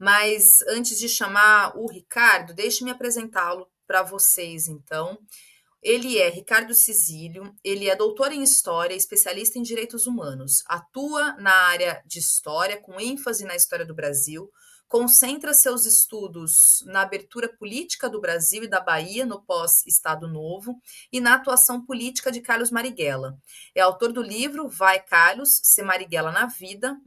Mas antes de chamar o Ricardo, deixe-me apresentá-lo para vocês, então. Ele é Ricardo Cizílio, ele é doutor em História, especialista em Direitos Humanos, atua na área de História, com ênfase na história do Brasil, concentra seus estudos na abertura política do Brasil e da Bahia no pós-Estado Novo e na atuação política de Carlos Marighella. É autor do livro Vai Carlos, ser Marighella na Vida,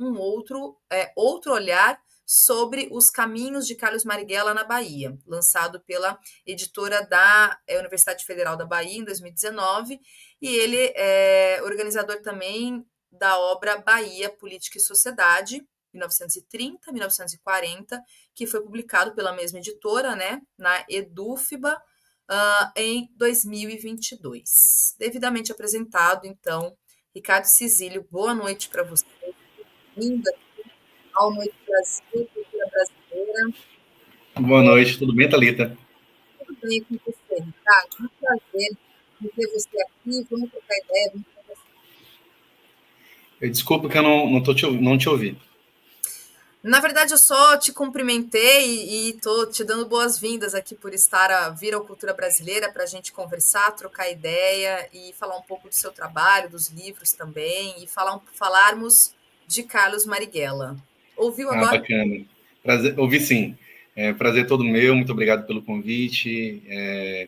outro olhar sobre os caminhos de Carlos Marighella na Bahia, lançado pela editora da Universidade Federal da Bahia, em 2019, e ele é organizador também da obra Bahia, Política e Sociedade, 1930-1940, que foi publicado pela mesma editora, né, na EDUFBA, em 2022. Devidamente apresentado, então, Ricardo Cizílio, boa noite para você. Bem-vindo ao Noite Brasil, Cultura Brasileira. Boa noite, tudo bem, Thalita? Tudo bem com você, Ricardo? Muito prazer em ter você aqui. Vamos trocar ideia, vamos conversar. Desculpa que eu não te ouvi. Na verdade, eu só te cumprimentei e estou te dando boas-vindas aqui por estar a vir ao Cultura Brasileira para a gente conversar, trocar ideia e falar um pouco do seu trabalho, dos livros também, e falarmos de Carlos Marighella. Ouviu agora? Bacana. Prazer, ouvi sim. Prazer todo meu, muito obrigado pelo convite. É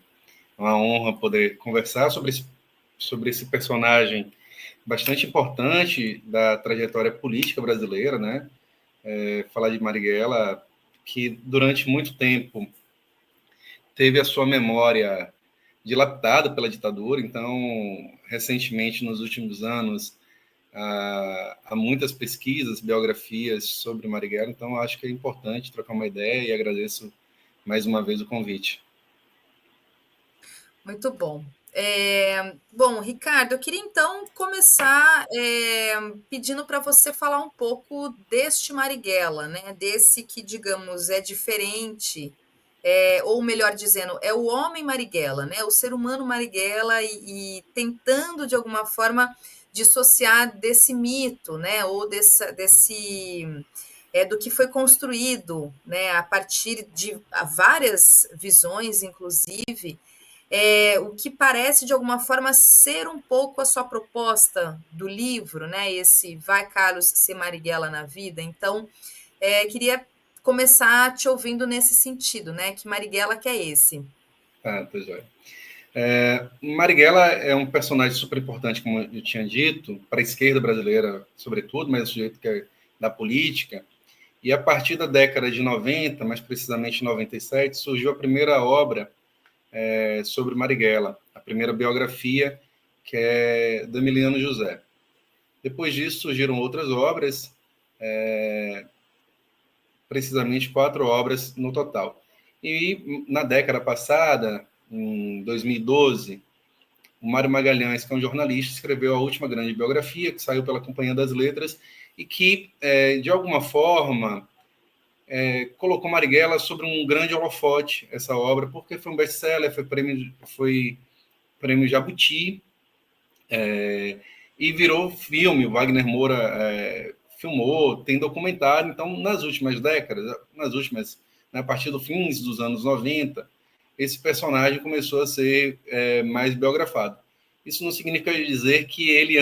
uma honra poder conversar sobre esse personagem bastante importante da trajetória política brasileira, né? Falar de Marighella, que durante muito tempo teve a sua memória dilatada pela ditadura, então, recentemente, nos últimos anos, há muitas pesquisas, biografias sobre Marighella, então acho que é importante trocar uma ideia e agradeço mais uma vez o convite. Muito bom. Bom, Ricardo, eu queria então começar pedindo para você falar um pouco deste Marighella, né? Desse que, digamos, é diferente, ou melhor dizendo, é o homem Marighella, né? O ser humano Marighella e tentando, de alguma forma, dissociar desse mito, né? Ou do que foi construído, né? A partir de várias visões, inclusive o que parece, de alguma forma, ser um pouco a sua proposta do livro, né? Esse Vai, Carlos, ser Marighella na Vida. Então, queria começar te ouvindo nesse sentido, né? Que Marighella que é esse? Tá joia. Marighella é um personagem super importante, como eu tinha dito, para a esquerda brasileira, sobretudo, mas do jeito que é da política. E a partir da década de 90, mais precisamente 97, surgiu a primeira obra sobre Marighella, a primeira biografia, que é do Emiliano José. Depois disso surgiram outras obras, precisamente 4 obras no total. E na década passada, em 2012, o Mário Magalhães, que é um jornalista, escreveu a última grande biografia, que saiu pela Companhia das Letras, e que, de alguma forma, colocou Marighella sobre um grande holofote, essa obra, porque foi um best-seller, foi prêmio Jabuti, e virou filme. O Wagner Moura filmou, tem documentário. Então, nas últimas décadas, a partir do fim dos anos 90, esse personagem começou a ser mais biografado. Isso não significa dizer que ele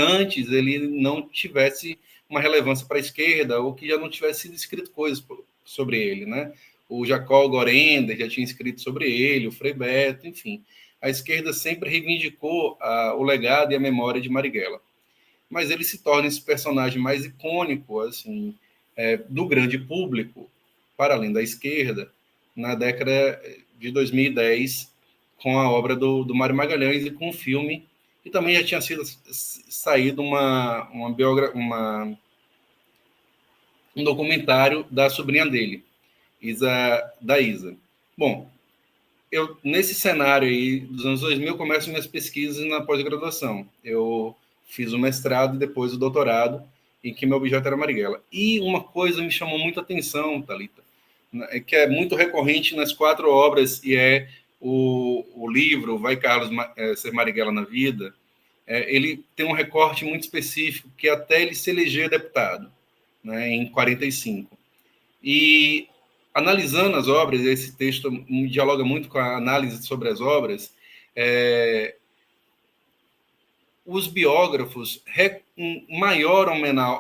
não tivesse uma relevância para a esquerda ou que já não tivesse sido escrito coisas sobre ele, né? O Jacó Gorender já tinha escrito sobre ele, o Frei Beto, enfim. A esquerda sempre reivindicou o legado e a memória de Marighella. Mas ele se torna esse personagem mais icônico, assim, do grande público, para além da esquerda, na década de 2010, com a obra do Mário Magalhães e com o filme, e também já tinha saído um documentário da sobrinha dele, da Isa. Bom, nesse cenário aí dos anos 2000, começo minhas pesquisas na pós-graduação. Eu fiz o mestrado e depois o doutorado, em que meu objeto era Marighella. E uma coisa me chamou muita atenção, Thalita, que é muito recorrente nas 4 obras, e é o livro Vai Carlos ser Marighella na Vida. Ele tem um recorte muito específico, que até ele se eleger deputado, né, em 45. E analisando as obras, esse texto dialoga muito com a análise sobre as obras, os biógrafos, em maior ou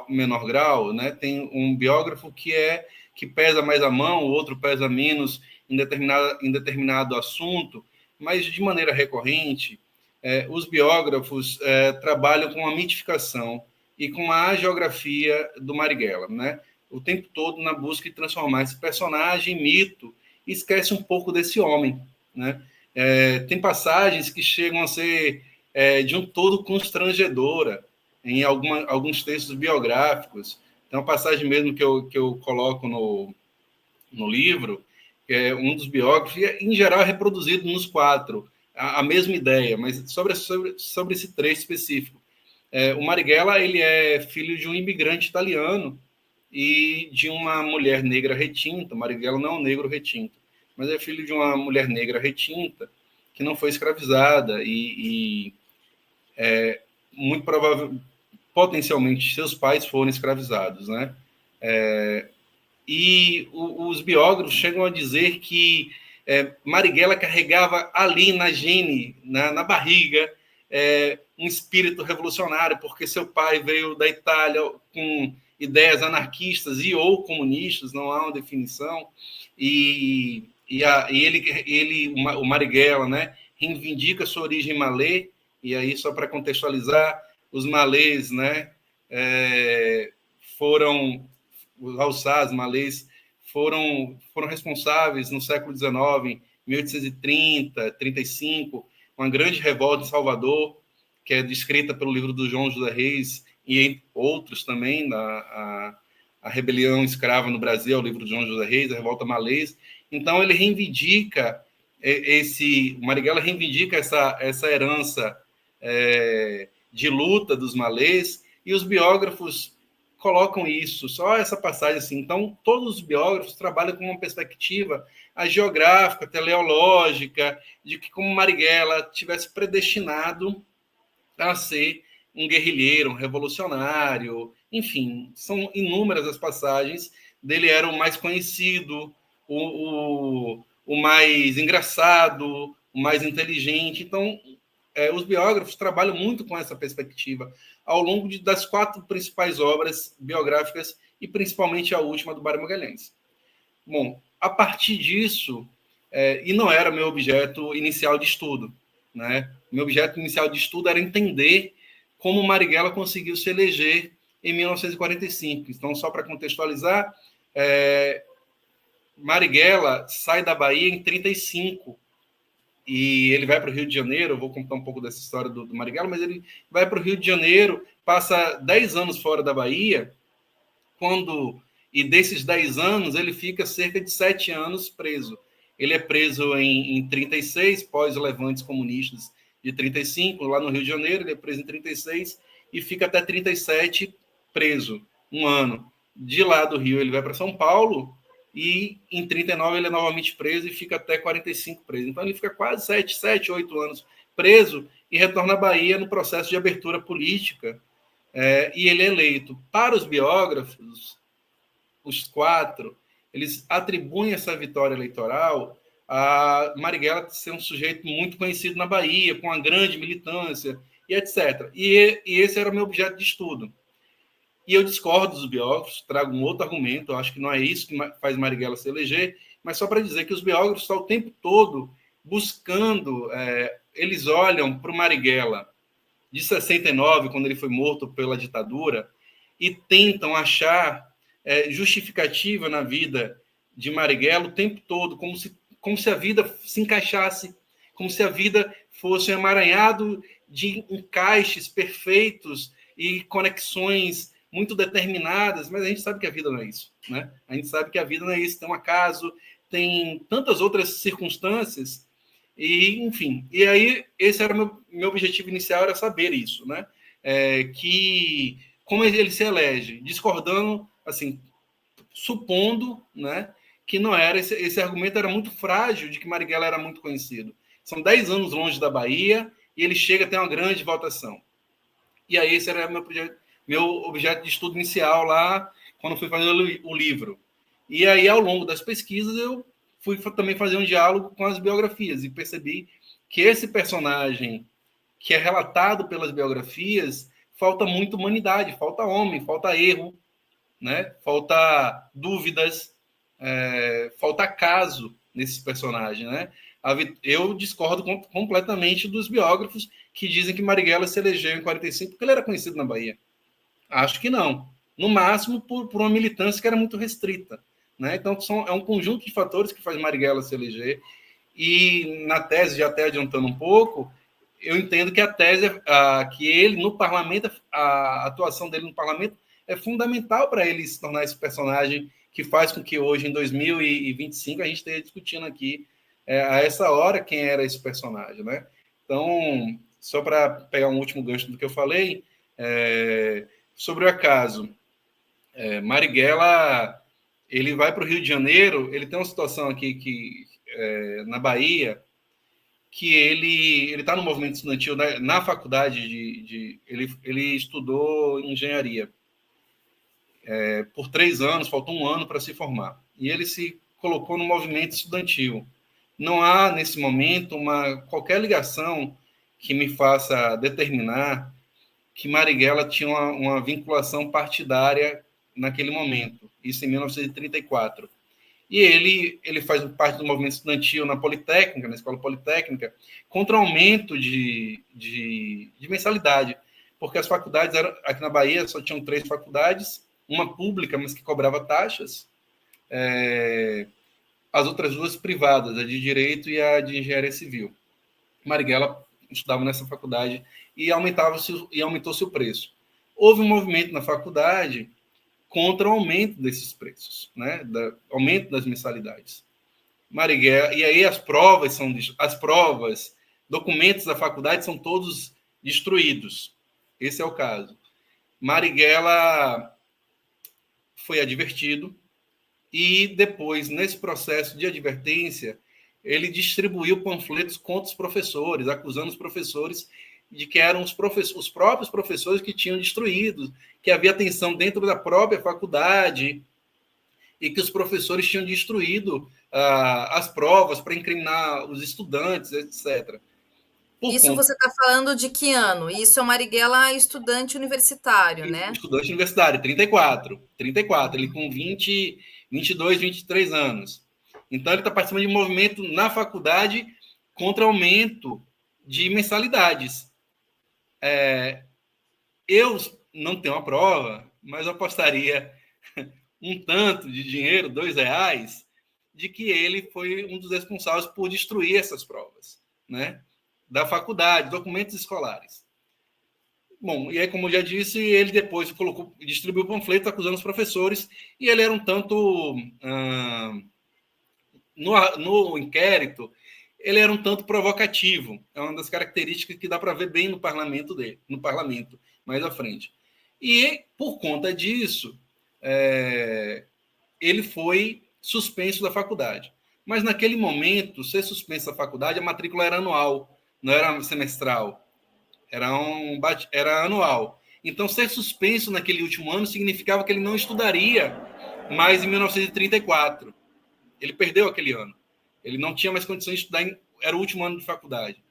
menor grau, né, tem um biógrafo que pesa mais a mão, o outro pesa menos em determinado assunto, mas de maneira recorrente, os biógrafos trabalham com a mitificação e com a geografia do Marighella, né? O tempo todo na busca de transformar esse personagem em mito, e esquece um pouco desse homem, né? Tem passagens que chegam a ser de um todo constrangedora em alguns textos biográficos. Tem uma passagem mesmo que eu coloco no livro, que é um dos biógrafos, e em geral é reproduzido nos quatro, a mesma ideia, mas sobre esse trecho específico. O Marighella, ele é filho de um imigrante italiano e de uma mulher negra retinta. Marighella não é um negro retinto, mas é filho de uma mulher negra retinta que não foi escravizada e muito provável, potencialmente, seus pais foram escravizados, né? E os biógrafos chegam a dizer que Marighella carregava ali na gene, na barriga, um espírito revolucionário, porque seu pai veio da Itália com ideias anarquistas e ou comunistas, não há uma definição, o Marighella, né, reivindica sua origem malê, e aí, só para contextualizar, os malês, né, os Hausás, malês, foram responsáveis no século XIX, 1830, 35, uma grande revolta em Salvador, que é descrita pelo livro do João José Reis, e outros também, a rebelião escrava no Brasil, o livro do João José Reis, a revolta malês. Então, ele reivindica o Marighella reivindica essa herança de luta dos malês, e os biógrafos colocam isso, só essa passagem assim. Então, todos os biógrafos trabalham com uma perspectiva geográfica, teleológica, de que como Marighella tivesse predestinado a ser um guerrilheiro, um revolucionário, enfim, são inúmeras as passagens dele. Era o mais conhecido, o mais engraçado, o mais inteligente. Então, os biógrafos trabalham muito com essa perspectiva ao longo das 4 principais obras biográficas, e principalmente a última do Mário Magalhães. Bom, a partir disso, e não era meu objeto inicial de estudo, né? Meu objeto inicial de estudo era entender como Marighella conseguiu se eleger em 1945. Então, só para contextualizar, Marighella sai da Bahia em 35, e ele vai para o Rio de Janeiro. Eu vou contar um pouco dessa história do Marighella, mas ele vai para o Rio de Janeiro, passa 10 anos fora da Bahia, e desses 10 anos ele fica cerca de 7 anos preso. Ele é preso em 36, pós-levantes comunistas de 35, lá no Rio de Janeiro. Ele é preso em 36 e fica até 37 preso, um ano. De lá do Rio ele vai para São Paulo, e em 39 ele é novamente preso e fica até 45 preso. Então ele fica quase 7, 8 anos preso, e retorna à Bahia no processo de abertura política, e ele é eleito. Para os biógrafos, os 4, eles atribuem essa vitória eleitoral a Marighella ser um sujeito muito conhecido na Bahia, com uma grande militância, e etc. E esse era o meu objeto de estudo. E eu discordo dos biógrafos, trago um outro argumento. Eu acho que não é isso que faz Marighella se eleger, mas só para dizer que os biógrafos estão o tempo todo buscando, eles olham para o Marighella de 69, quando ele foi morto pela ditadura, e tentam achar justificativa na vida de Marighella o tempo todo, como se a vida se encaixasse, como se a vida fosse um emaranhado de encaixes perfeitos e conexões muito determinadas. Mas a gente sabe que a vida não é isso, né? A gente sabe que a vida não é isso, tem um acaso, tem tantas outras circunstâncias, e enfim. E aí, esse era o meu objetivo inicial, era saber isso, né? Que como ele se elege, discordando, assim, supondo, né, que não era, esse argumento era muito frágil, de que Marighella era muito conhecido. São 10 anos longe da Bahia, e ele chega a ter uma grande votação. E aí esse era meu objeto de estudo inicial lá, quando fui fazer o livro. E aí, ao longo das pesquisas, eu fui também fazer um diálogo com as biografias e percebi que esse personagem que é relatado pelas biografias, falta muita humanidade, falta homem, falta erro, né? Falta dúvidas, falta caso nesses personagens, né? Eu discordo completamente dos biógrafos que dizem que Marighella se elegeu em 45 porque ele era conhecido na Bahia. Acho que não. No máximo por uma militância que era muito restrita, né? Então é um conjunto de fatores que faz Marighella se eleger. E na tese, já até adiantando um pouco, eu entendo que a tese, que ele no parlamento, a atuação dele no parlamento é fundamental para ele se tornar esse personagem que faz com que hoje, em 2025, a gente esteja discutindo aqui, a essa hora, quem era esse personagem, né? Então, só para pegar um último gancho do que eu falei, sobre o acaso, Marighella, ele vai para o Rio de Janeiro, ele tem uma situação aqui que, na Bahia, que ele está no movimento estudantil na faculdade ele estudou engenharia por 3 anos, faltou um ano para se formar. E ele se colocou no movimento estudantil. Não há, nesse momento, qualquer ligação que me faça determinar que Marighella tinha uma vinculação partidária naquele momento, isso em 1934. E ele faz parte do movimento estudantil na Politécnica, na Escola Politécnica, contra aumento de mensalidade, porque as faculdades aqui na Bahia só tinham 3 faculdades, uma pública, mas que cobrava taxas, as outras 2 privadas, a de Direito e a de Engenharia Civil. Marighella estudava nessa faculdade e aumentou-se o preço. Houve um movimento na faculdade contra o aumento desses preços, né? Aumento das mensalidades. Marighella, e aí as provas, documentos da faculdade são todos destruídos. Esse é o caso. Marighella foi advertido e depois, nesse processo de advertência, ele distribuiu panfletos contra os professores, acusando os professores de que eram os próprios professores que tinham destruído, que havia tensão dentro da própria faculdade e que os professores tinham destruído as provas para incriminar os estudantes, etc. Isso você está falando de que ano? Isso é o Marighella estudante universitário, né? Estudante universitário, 34. Ele com 22, 23 anos. Então, ele está participando de um movimento na faculdade contra aumento de mensalidades. Eu não tenho a prova, mas eu apostaria um tanto de dinheiro, R$2, de que ele foi um dos responsáveis por destruir essas provas, né? Da faculdade, documentos escolares. Bom, e aí, como eu já disse, ele depois distribuiu o panfleto acusando os professores, e ele era um tanto... no inquérito, ele era um tanto provocativo. É uma das características que dá para ver bem no parlamento mais à frente. E, por conta disso, ele foi suspenso da faculdade. Mas, naquele momento, ser suspenso da faculdade, a matrícula era anual, não era semestral. Era anual. Então, ser suspenso naquele último ano significava que ele não estudaria mais em 1934. Ele perdeu aquele ano. Ele não tinha mais condições de estudar, era o último ano de faculdade.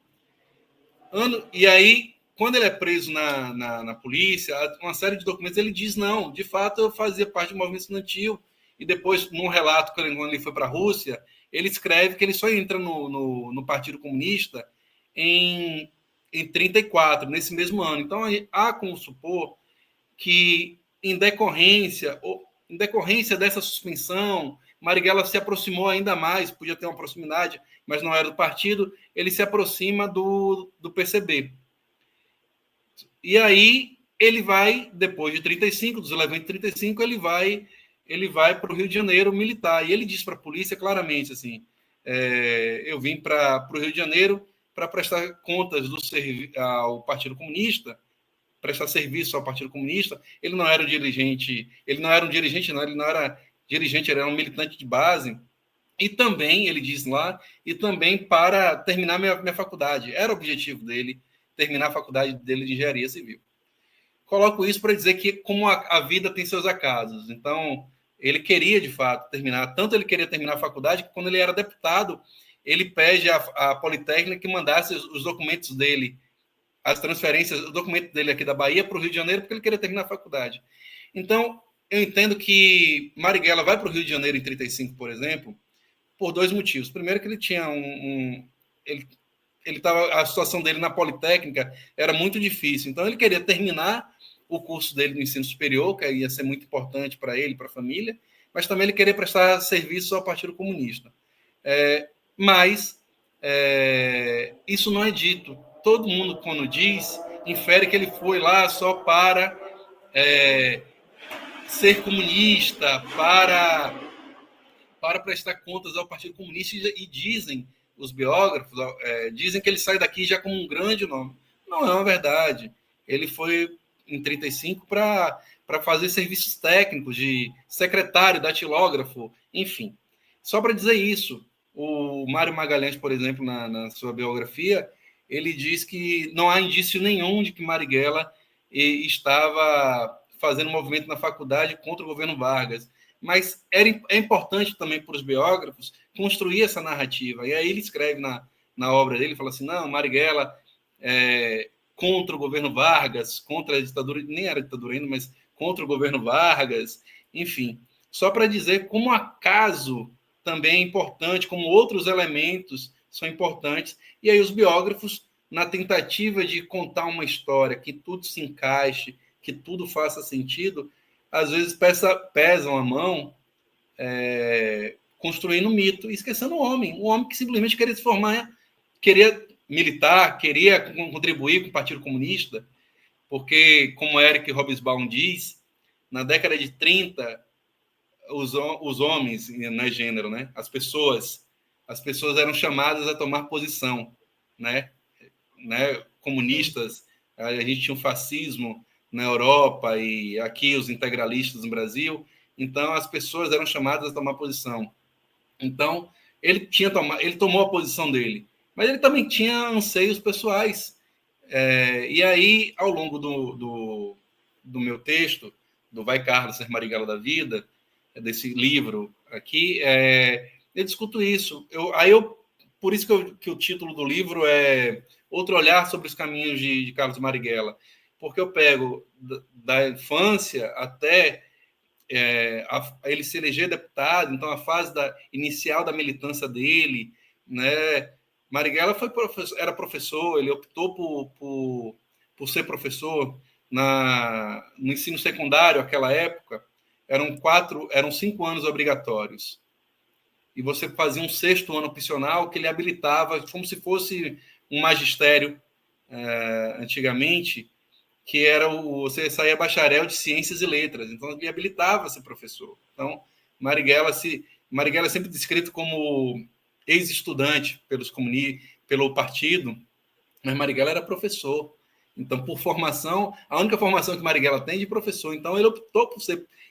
E aí, quando ele é preso na polícia, uma série de documentos, ele diz, não, de fato, eu fazia parte do movimento estudantil. E depois, num relato, quando ele foi para a Rússia, ele escreve que ele só entra no Partido Comunista em 34, nesse mesmo ano. Então, há como supor que, em decorrência dessa suspensão, Marighella se aproximou ainda mais, podia ter uma proximidade, mas não era do partido, ele se aproxima do PCB. E aí ele vai, depois de 35, dos eventos de 35, ele vai para o Rio de Janeiro militar. E ele diz para a polícia claramente assim, eu vim para o Rio de Janeiro para prestar contas ao Partido Comunista, prestar serviço ao Partido Comunista. Ele não era um dirigente, ele não era dirigente, ele era um militante de base. E também, ele diz lá, e também para terminar minha faculdade. Era o objetivo dele, terminar a faculdade dele de engenharia civil. Coloco isso para dizer que como a vida tem seus acasos. Então, ele queria, de fato, terminar. Tanto ele queria terminar a faculdade, que quando ele era deputado, ele pede à Politécnica que mandasse os documentos dele, as transferências, o documento dele aqui da Bahia para o Rio de Janeiro, porque ele queria terminar a faculdade. Então, eu entendo que Marighella vai para o Rio de Janeiro em 35, por exemplo, por dois motivos. Primeiro, que ele tinha ele tava, a situação dele na Politécnica era muito difícil, então ele queria terminar o curso dele no ensino superior, que ia ser muito importante para ele, para a família, mas também ele queria prestar serviço ao Partido Comunista. Mas isso não é dito. Todo mundo, quando diz, infere que ele foi lá só para ser comunista, para prestar contas ao Partido Comunista, e dizem os biógrafos, dizem que ele sai daqui já como um grande nome. Não é uma verdade. Ele foi em 35 para fazer serviços técnicos de secretário, datilógrafo, enfim. Só para dizer isso, o Mário Magalhães, por exemplo, na sua biografia, ele diz que não há indício nenhum de que Marighella estava fazendo um movimento na faculdade contra o governo Vargas. Mas é importante também para os biógrafos construir essa narrativa. E aí ele escreve na obra dele, fala assim, não, Marighella contra o governo Vargas, contra a ditadura, nem era ditadura ainda, mas contra o governo Vargas, enfim. Só para dizer como acaso também é importante, como outros elementos são importantes. E aí os biógrafos, na tentativa de contar uma história que tudo se encaixe, que tudo faça sentido, às vezes pesam a mão construindo um mito, esquecendo o homem que simplesmente queria se formar, queria militar, queria contribuir com o Partido Comunista, porque, como Eric Hobsbawm diz, na década de 30, os homens, não é gênero, né? As pessoas eram chamadas a tomar posição, né? Comunistas, a gente tinha o fascismo na Europa e aqui os integralistas no Brasil, então as pessoas eram chamadas a tomar posição. Então ele tomou a posição dele, mas ele também tinha anseios pessoais. E aí, ao longo do meu texto, do Vai Carlos, Ser Marighella da Vida, desse livro aqui, eu discuto isso. Por isso que o título do livro é Outro Olhar sobre os Caminhos de Carlos Marighella, porque eu pego da infância até ele se eleger deputado, então a fase inicial da militância dele, né? Marighella era professor, ele optou por ser professor no ensino secundário, naquela época, eram 5 anos obrigatórios. E você fazia um 6º ano opcional que ele habilitava, como se fosse um magistério antigamente, que era você saía bacharel de ciências e letras, então ele habilitava a ser professor. Então, Marighella é sempre descrito como ex-estudante pelo partido, mas Marighella era professor. Então, por formação, a única formação que Marighella tem é de professor. Então, ele optou por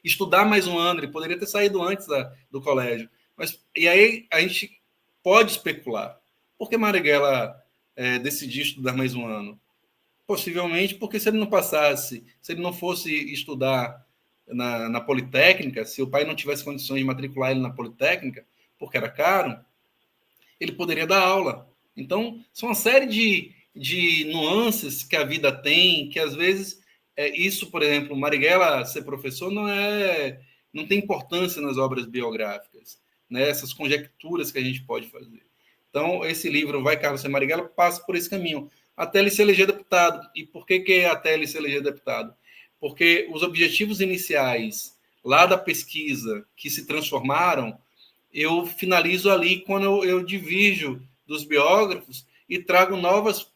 estudar mais um ano, ele poderia ter saído antes do colégio. E aí a gente pode especular. Por que Marighella decidiu estudar mais um ano? Possivelmente porque se ele não fosse estudar na Politécnica, se o pai não tivesse condições de matricular ele na Politécnica, porque era caro, ele poderia dar aula. Então, são uma série de nuances que a vida tem, que às vezes, isso, por exemplo, Marighella ser professor não tem importância nas obras biográficas, né? Essas conjecturas que a gente pode fazer. Então, esse livro, Vai Carlos Ser Marighella, passa por esse caminho, até ele se eleger deputado. E por que até ele se eleger deputado? Porque os objetivos iniciais lá da pesquisa que se transformaram, eu finalizo ali quando eu divirjo dos biógrafos e trago novas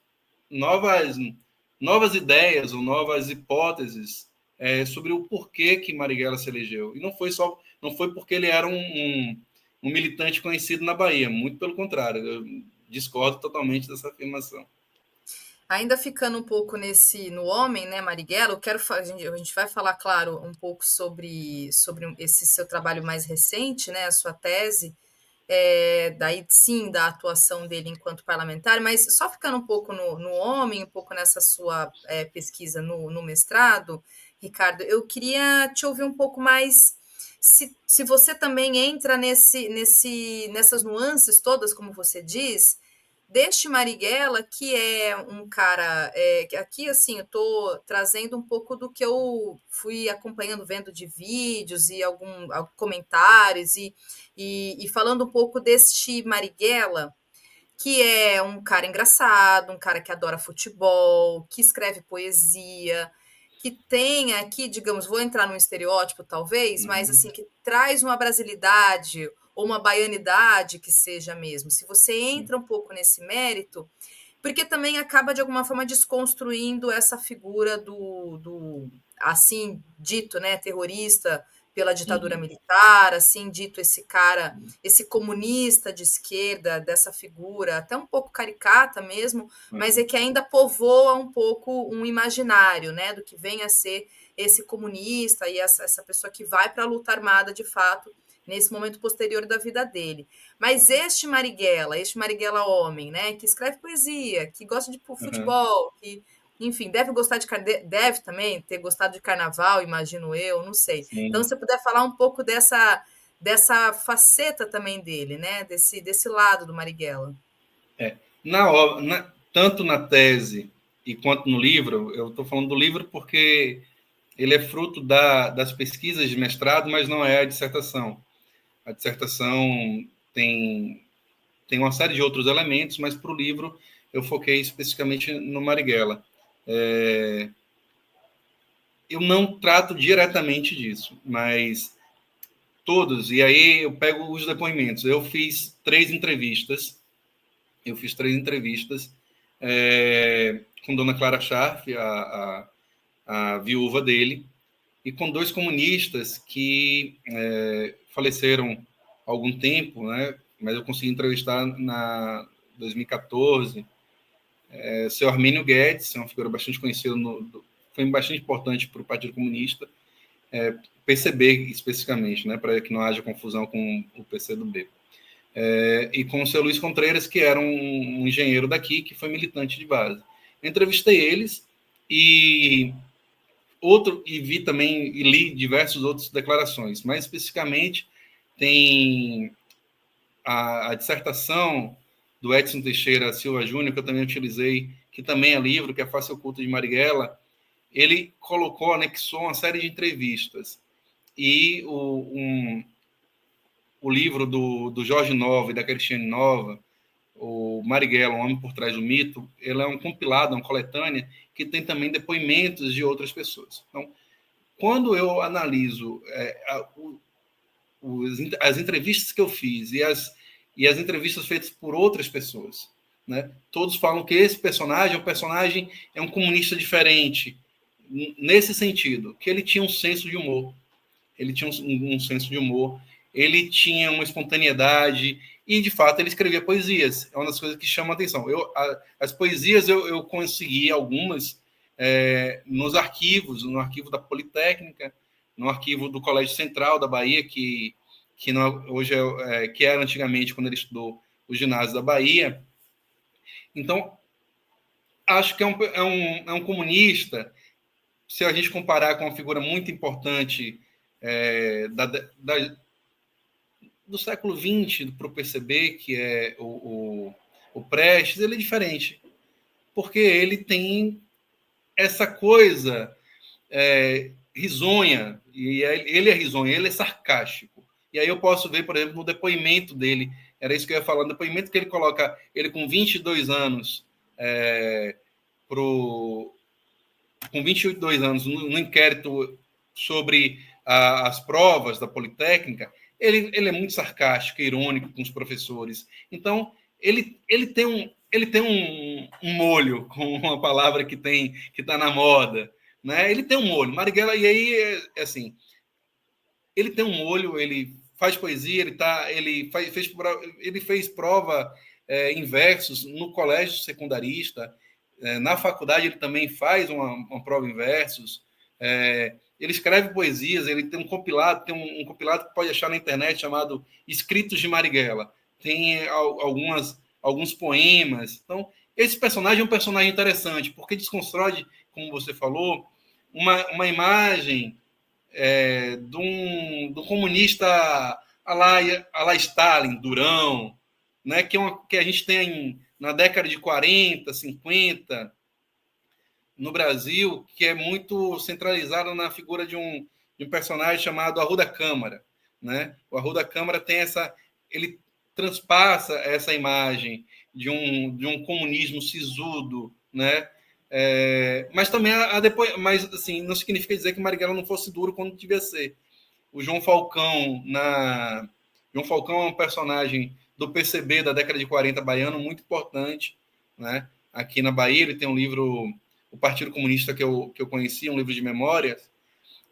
ideias ou novas hipóteses sobre o porquê que Marighella se elegeu. E não foi porque ele era um militante conhecido na Bahia, muito pelo contrário, eu discordo totalmente dessa afirmação. Ainda ficando um pouco no homem, né, Marighella, a gente vai falar, claro, um pouco sobre esse seu trabalho mais recente, né, a sua tese, daí sim, da atuação dele enquanto parlamentar, mas só ficando um pouco no homem, um pouco nessa sua pesquisa no mestrado, Ricardo, eu queria te ouvir um pouco mais se você também entra nessas nuances todas, como você diz, deste Marighella, que é um cara, que aqui assim, eu estou trazendo um pouco do que eu fui acompanhando, vendo de vídeos e alguns comentários, e falando um pouco deste Marighella, que é um cara engraçado, um cara que adora futebol, que escreve poesia, que tem aqui, digamos, vou entrar num estereótipo talvez, mas Uhum, assim, que traz uma brasilidade ou uma baianidade que seja mesmo. Se você sim. entra um pouco nesse mérito, porque também acaba de alguma forma desconstruindo essa figura do assim dito, né, terrorista pela ditadura Uhum, militar, assim dito esse cara, esse comunista de esquerda, dessa figura, até um pouco caricata mesmo, mas é uhum, que ainda povoa um pouco um imaginário, né, do que vem a ser esse comunista e essa pessoa que vai para a luta armada de fato nesse momento posterior da vida dele. Mas este Marighella homem, né, que escreve poesia, que gosta de uhum, futebol, que, enfim, deve gostar deve também ter gostado de carnaval, imagino eu, não sei. Então, se sim. você puder falar um pouco dessa faceta também dele, né, desse lado do Marighella. É. Tanto na tese e quanto no livro, eu estou falando do livro porque ele é fruto das pesquisas de mestrado, mas não é a dissertação. A dissertação tem, tem uma série de outros elementos, mas para o livro eu foquei especificamente no Marighella. É, eu não trato diretamente disso, mas todos, e aí eu pego os depoimentos. Eu fiz três entrevistas com Dona Clara Scharf, a viúva dele, e com dois comunistas que faleceram há algum tempo, né? Mas eu consegui entrevistar na 2014. Seu Armênio Guedes, é uma figura bastante conhecida, foi bastante importante para o Partido Comunista, PCB especificamente, né? Para que não haja confusão com o PCdoB. E com o seu Luiz Contreras, que era um engenheiro daqui, que foi militante de base. Eu entrevistei eles e vi também e li diversas outras declarações, mais especificamente tem a dissertação do Edson Teixeira Silva Júnior, que eu também utilizei, que também é livro, que é Face Oculta de Marighella. Ele colocou, anexou uma série de entrevistas e o livro do Jorge Nova e da Cristiane Nova, o Marighella, O Homem por Trás do Mito, ele é um compilado, uma coletânea, que tem também depoimentos de outras pessoas. Então, quando eu analiso as entrevistas que eu fiz e as entrevistas feitas por outras pessoas, né, todos falam que esse personagem é um comunista diferente, nesse sentido, que ele tinha um senso de humor. Ele tinha um senso de humor, ele tinha uma espontaneidade e, de fato, ele escrevia poesias. É uma das coisas que chama a atenção. As poesias eu consegui algumas nos arquivos, no arquivo da Politécnica, no arquivo do Colégio Central da Bahia, que não, hoje que era antigamente quando ele estudou o ginásio da Bahia. Então, acho que é um comunista, se a gente comparar com uma figura muito importante do século XX para o PCB, que é o Prestes, ele é diferente, porque ele tem essa coisa risonha, e ele é risonho, ele é sarcástico. E aí eu posso ver, por exemplo, no depoimento dele, era isso que eu ia falar, no depoimento que ele coloca, ele com 22 anos, pro, com 22 anos, no inquérito sobre as provas da Politécnica, ele é muito sarcástico, irônico com os professores. Então, ele tem um molho, com uma palavra que está na moda. Né? Ele tem um molho. Marighella, e aí, assim, ele tem um molho, ele faz poesia, ele fez prova em versos no colégio secundarista, na faculdade ele também faz uma prova em versos, ele escreve poesias, ele tem um compilado que pode achar na internet chamado Escritos de Marighella, tem alguns poemas. Então, esse personagem é um personagem interessante, porque desconstrói, como você falou, uma imagem de um comunista à la Stalin, durão, né, que a gente tem na década de 40, 50, no Brasil, que é muito centralizado na figura de um personagem chamado Arruda Câmara. Né? O Arruda Câmara tem ele transpassa essa imagem de um comunismo sisudo, né? Mas também depois, mas assim, não significa dizer que Marighella não fosse duro quando devia ser. O João Falcão é um personagem do PCB da década de 40 baiano muito importante, né? Aqui na Bahia ele tem um livro, o Partido Comunista que eu conheci, um livro de memórias,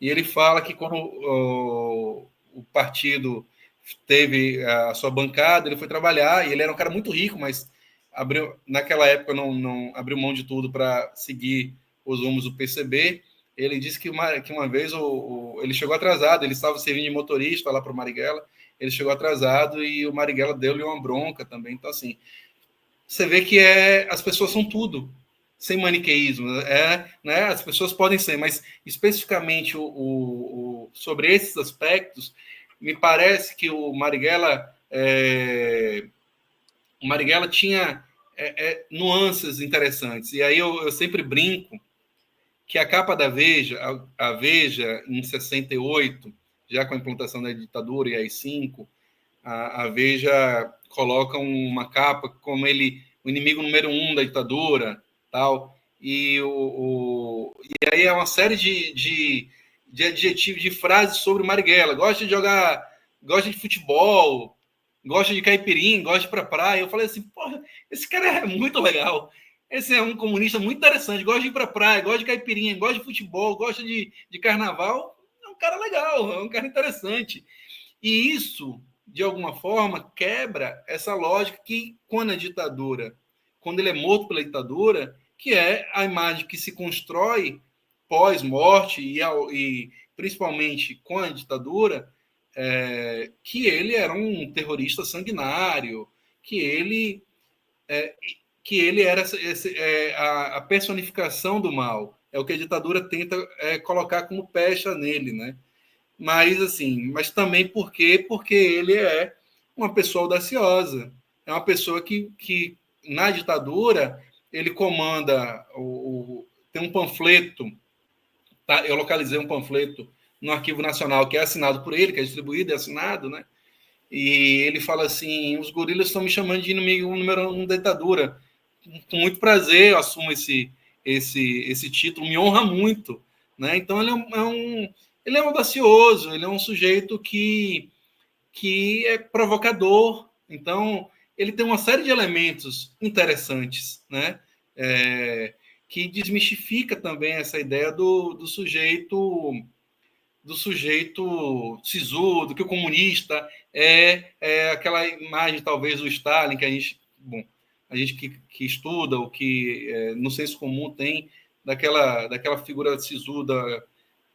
e ele fala que quando o partido teve a sua bancada, ele foi trabalhar, e ele era um cara muito rico, mas naquela época não abriu mão de tudo para seguir os rumos do PCB. Ele disse que uma vez ele chegou atrasado, ele estava servindo de motorista lá para o Marighella, ele chegou atrasado e o Marighella deu-lhe uma bronca também. Então, assim, você vê que as pessoas são tudo, sem maniqueísmo. Né, as pessoas podem ser, mas especificamente sobre esses aspectos, me parece que o Marighella tinha nuances interessantes. E aí eu sempre brinco que a capa da Veja, a Veja, em 68, já com a implantação da ditadura e AI-5, a Veja coloca uma capa como o inimigo número 1 da ditadura, tal, e aí é uma série de adjetivos, de frases sobre o Marighella. Gosta de futebol, gosta de caipirinha, gosta de ir pra praia. Eu falei assim, porra, esse cara é muito legal. Esse é um comunista muito interessante, gosta de ir pra praia, gosta de caipirinha, gosta de futebol, gosta de carnaval. É um cara legal, é um cara interessante. E isso, de alguma forma, quebra essa lógica que, quando ele é morto pela ditadura, que é a imagem que se constrói pós-morte e principalmente com a ditadura, que ele era um terrorista sanguinário, que ele, era a personificação do mal. É o que a ditadura tenta colocar como pecha nele, né? Mas também porque ele é uma pessoa audaciosa, é uma pessoa que na ditadura ele comanda tem um panfleto, tá? Eu localizei um panfleto no Arquivo Nacional que é assinado por ele, que é distribuído e assinado, né? E ele fala assim: os gorilas estão me chamando de inimigo número 1 da ditadura. Com muito prazer eu assumo esse título, me honra muito, né? Então ele é um audacioso, ele é um sujeito que é provocador. Então ele tem uma série de elementos interessantes, né? Que desmistifica também essa ideia do sujeito sisudo, que o comunista é aquela imagem, talvez, do Stalin, que a gente que estuda, ou que no senso comum tem, daquela figura sisuda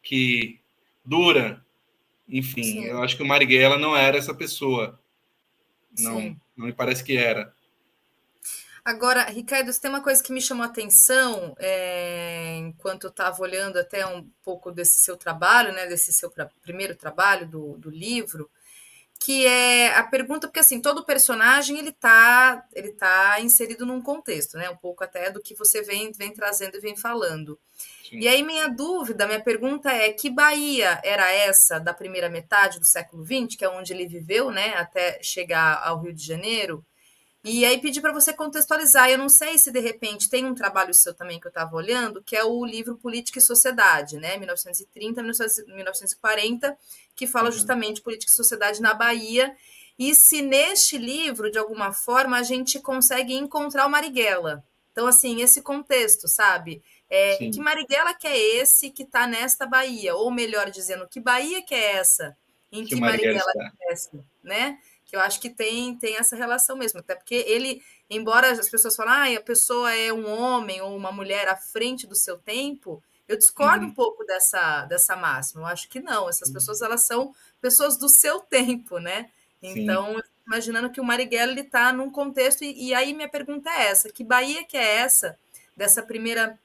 que dura. Enfim, Sim, eu acho que o Marighella não era essa pessoa. Não, sim. não me parece que era. Agora, Ricardo, tem uma coisa que me chamou a atenção, enquanto eu estava olhando até um pouco desse seu trabalho, né, desse seu primeiro trabalho do livro, que é a pergunta, porque assim, todo personagem ele tá inserido num contexto, né, um pouco até do que você vem trazendo e vem falando. E Sim. aí minha pergunta é, que Bahia era essa da primeira metade do século XX, que é onde ele viveu, né, até chegar ao Rio de Janeiro? E aí pedi para você contextualizar. Eu não sei se de repente tem um trabalho seu também que eu estava olhando, que é o livro Política e Sociedade, né? 1930, 1940, que fala Uhum. justamente de política e sociedade na Bahia. E se neste livro, de alguma forma, a gente consegue encontrar o Marighella. Então, assim, esse contexto, sabe? Que Sim. Marighella que é esse que está nesta Bahia? Ou melhor dizendo, que Bahia que é essa em Que o que Marighella Marighella está. cresce, né? Que eu acho que tem essa relação mesmo, até porque ele, embora as pessoas falem, a pessoa é um homem ou uma mulher à frente do seu tempo, eu discordo um Uhum. pouco dessa máxima. Eu acho que não, essas pessoas elas são pessoas do seu tempo, né? Sim. Então, imaginando que o Marighella está num contexto, e aí minha pergunta é essa: que Bahia que é essa, dessa primeira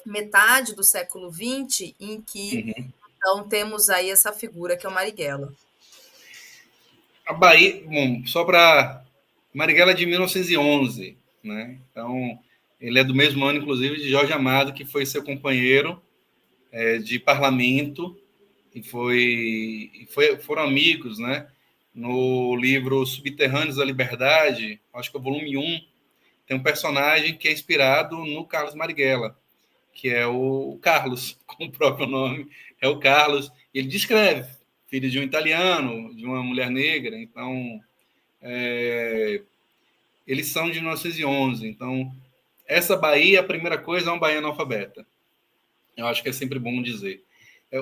metade do século XX, em que Uhum. Então temos aí essa figura que é o Marighella. A Bahia, bom, só para Marighella é de 1911, né? Então, ele é do mesmo ano, inclusive, de Jorge Amado, que foi seu companheiro de parlamento foram amigos, né? No livro Subterrâneos da Liberdade, acho que é o volume 1, tem um personagem que é inspirado no Carlos Marighella, que é o Carlos, com o próprio nome, é o Carlos. Ele descreve, filho de um italiano, de uma mulher negra, então eles são de 1911. Então, essa Bahia, a primeira coisa, é uma Bahia analfabeta. Eu acho que é sempre bom dizer.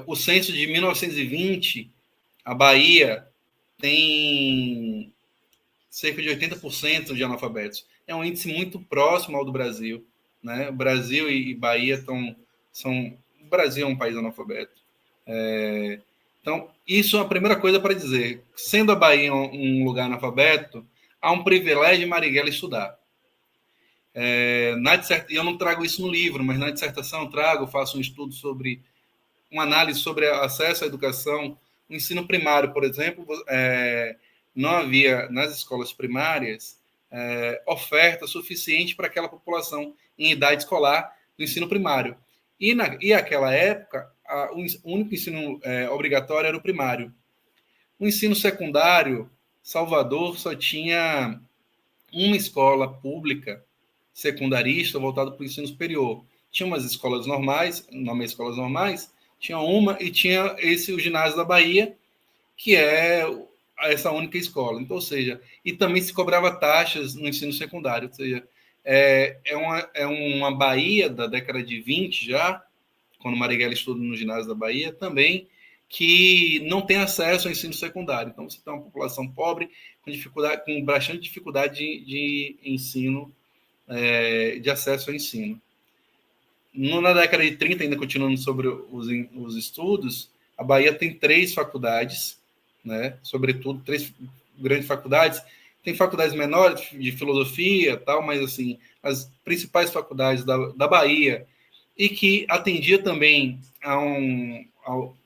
O censo de 1920, a Bahia tem cerca de 80% de analfabetos. É um índice muito próximo ao do Brasil. Né? O Brasil e Bahia são. O Brasil é um país analfabeto. Então, isso é a primeira coisa para dizer. Sendo a Bahia um lugar analfabeto, há um privilégio em Marighella estudar. Eu não trago isso no livro, mas na dissertação eu trago, faço um estudo sobre uma análise sobre acesso à educação. No ensino primário, por exemplo, não havia nas escolas primárias oferta suficiente para aquela população em idade escolar do ensino primário. E naquela época, o único ensino obrigatório era o primário. O ensino secundário, Salvador só tinha uma escola pública secundarista voltada para o ensino superior. Tinha umas escolas normais, nomeei escolas normais, tinha uma e tinha o ginásio da Bahia, que é essa única escola. Então, ou seja, e também se cobrava taxas no ensino secundário, ou seja, uma Bahia da década de 20 já, quando Marighella estuda no ginásio da Bahia, também que não tem acesso ao ensino secundário. Então, você tem uma população pobre com bastante dificuldade de ensino, de acesso ao ensino. Na década de 30, ainda continuando sobre os estudos, a Bahia tem 3 faculdades, né? Sobretudo 3 grandes faculdades. Tem faculdades menores de filosofia, tal, mas assim, as principais faculdades da Bahia e que atendia também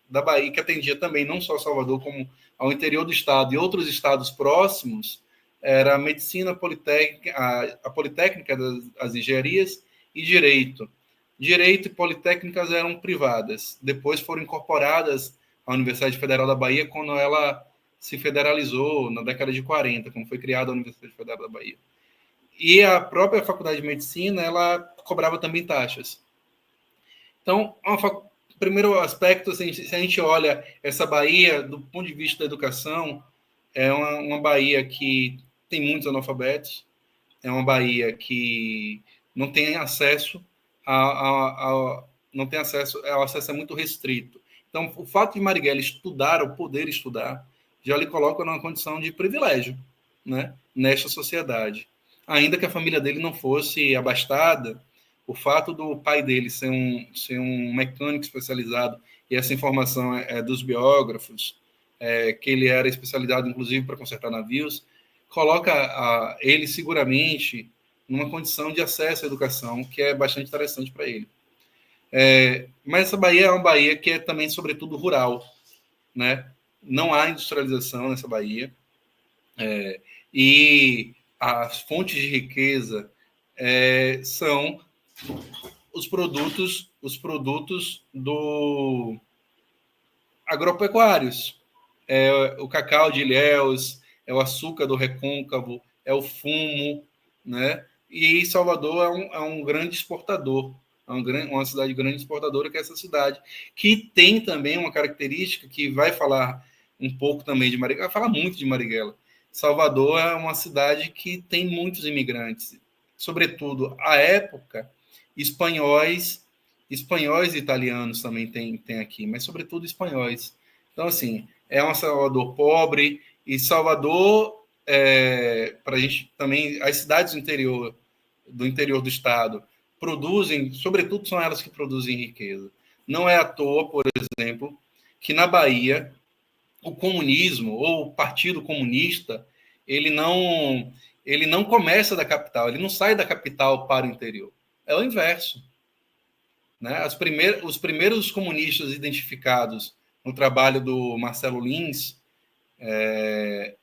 da Bahia, que atendia também não só Salvador, como ao interior do estado e outros estados próximos, era a medicina politécnica, a politécnica das engenharias e direito. Direito e politécnicas eram privadas. Depois foram incorporadas à Universidade Federal da Bahia quando ela se federalizou na década de 40, quando foi criada a Universidade Federal da Bahia. E a própria Faculdade de Medicina, ela cobrava também taxas. Então, primeiro aspecto, assim, se a gente olha essa Bahia do ponto de vista da educação, é uma Bahia que tem muitos analfabetos, é uma Bahia que não tem acesso não tem acesso, o acesso é muito restrito. Então, o fato de Marighella estudar, ou poder estudar, já lhe coloca numa condição de privilégio, né, nesta sociedade. Ainda que a família dele não fosse abastada, o fato do pai dele ser um mecânico especializado, e essa informação é dos biógrafos, que ele era especializado, inclusive, para consertar navios, coloca ele seguramente numa condição de acesso à educação que é bastante interessante para ele. Mas essa Bahia é uma Bahia que é também, sobretudo, rural, né? Não há industrialização nessa Bahia, e as fontes de riqueza são os produtos do agropecuários. O cacau de Ilhéus, é o açúcar do Recôncavo, é o fumo, né? E Salvador é um grande exportador, uma cidade grande exportadora, que é essa cidade, que tem também uma característica que vai falar um pouco também de Marighella, vai falar muito de Marighella. Salvador é uma cidade que tem muitos imigrantes, sobretudo, à época, espanhóis e italianos também tem aqui, mas sobretudo espanhóis. Então, assim, é um Salvador pobre, e Salvador, para a gente também, as cidades do interior do estado produzem, sobretudo são elas que produzem riqueza. Não é à toa, por exemplo, que na Bahia o comunismo ou o Partido Comunista ele não começa da capital, ele não sai da capital para o interior. É o inverso. Né? Os primeiros comunistas identificados no trabalho do Marcelo Lins,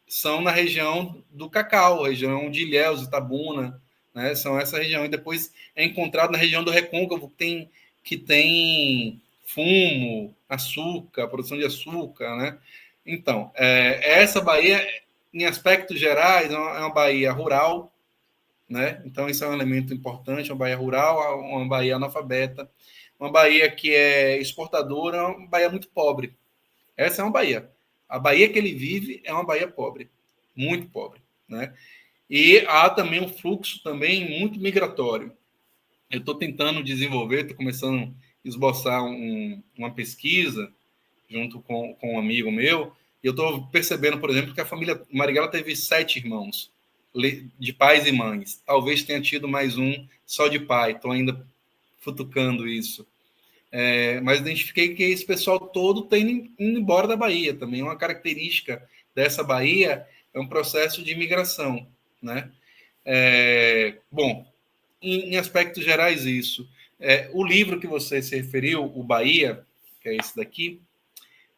são na região do Cacau, região de Ilhéus, Itabuna, né? São essa região. E depois é encontrado na região do Recôncavo, que tem fumo, açúcar, produção de açúcar, né? Então, essa Bahia, em aspectos gerais, é uma Bahia rural, né? Então, isso é um elemento importante, uma Bahia rural, uma Bahia analfabeta, uma Bahia que é exportadora, uma Bahia muito pobre. Essa é uma Bahia. A Bahia que ele vive é uma Bahia pobre, muito pobre, né? E há também um fluxo também muito migratório. Eu estou tentando desenvolver, estou começando a esboçar uma pesquisa junto com um amigo meu, e eu estou percebendo, por exemplo, que a família Marighella teve 7 irmãos, de pais e mães. Talvez tenha tido mais um só de pai, estou ainda futucando isso. Mas identifiquei que esse pessoal todo está indo embora da Bahia também. Uma característica dessa Bahia é um processo de imigração, né? Bom, em aspectos gerais, isso. O livro que você se referiu, o Bahia, que é esse daqui,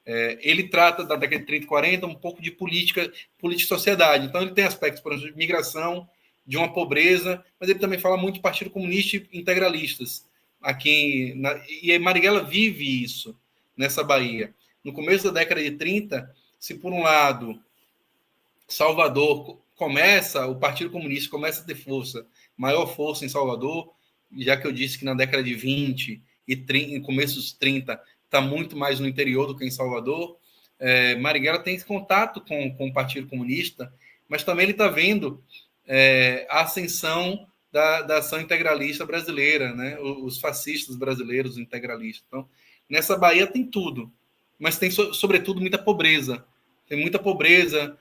ele trata da década de 30 e 40 um pouco de política e sociedade. Então, ele tem aspectos, por exemplo, de migração, de uma pobreza, mas ele também fala muito de Partido Comunista e integralistas. E a Marighella vive isso nessa Bahia. No começo da década de 30, se por um lado Salvador o Partido Comunista começa a ter maior força em Salvador, já que eu disse que na década de 20 e 30, no começo dos 30 está muito mais no interior do que em Salvador. Marighella tem esse contato com o Partido Comunista, mas também ele está vendo a ascensão da ação integralista brasileira, né? Os fascistas brasileiros integralistas. Então, nessa Bahia tem tudo, mas tem, sobretudo, muita pobreza. Tem muita pobreza,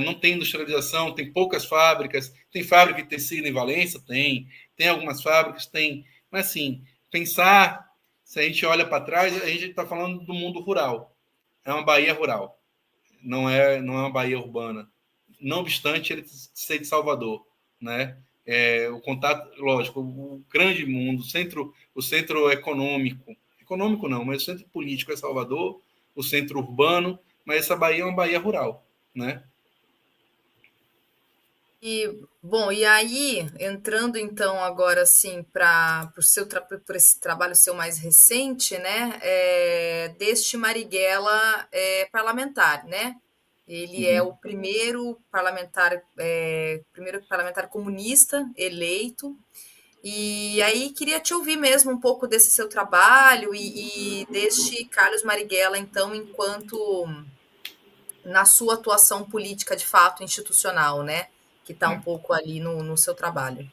não tem industrialização, tem poucas fábricas. Tem fábrica de tecido em Valença? Tem algumas fábricas, tem. Mas, assim, se a gente olha para trás, a gente está falando do mundo rural. É uma Bahia rural, não é uma Bahia urbana. Não obstante ele ser de Salvador, né? O contato, lógico, o grande mundo, o centro econômico não, mas o centro político é Salvador, o centro urbano, mas essa Bahia é uma Bahia rural, né? E aí, entrando então agora assim para por esse trabalho seu mais recente, né? Deste Marighella parlamentar, né? Ele é o Uhum. primeiro parlamentar comunista eleito. E aí queria te ouvir mesmo um pouco desse seu trabalho e deste Carlos Marighella, então, enquanto na sua atuação política de fato institucional, né? Que está um pouco ali no seu trabalho.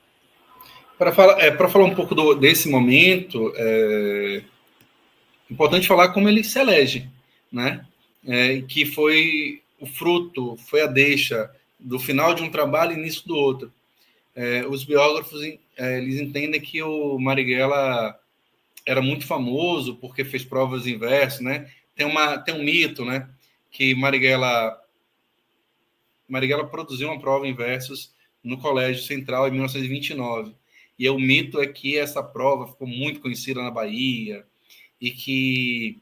Para falar um pouco desse momento, é importante falar como ele se elege, né? Que foi o fruto, foi a deixa do final de um trabalho e início do outro. Os biógrafos eles entendem que o Marighella era muito famoso porque fez provas inversas, né? Tem um mito, né? Que Marighella produziu uma prova em versos no Colégio Central em 1929. E o mito é que essa prova ficou muito conhecida na Bahia e que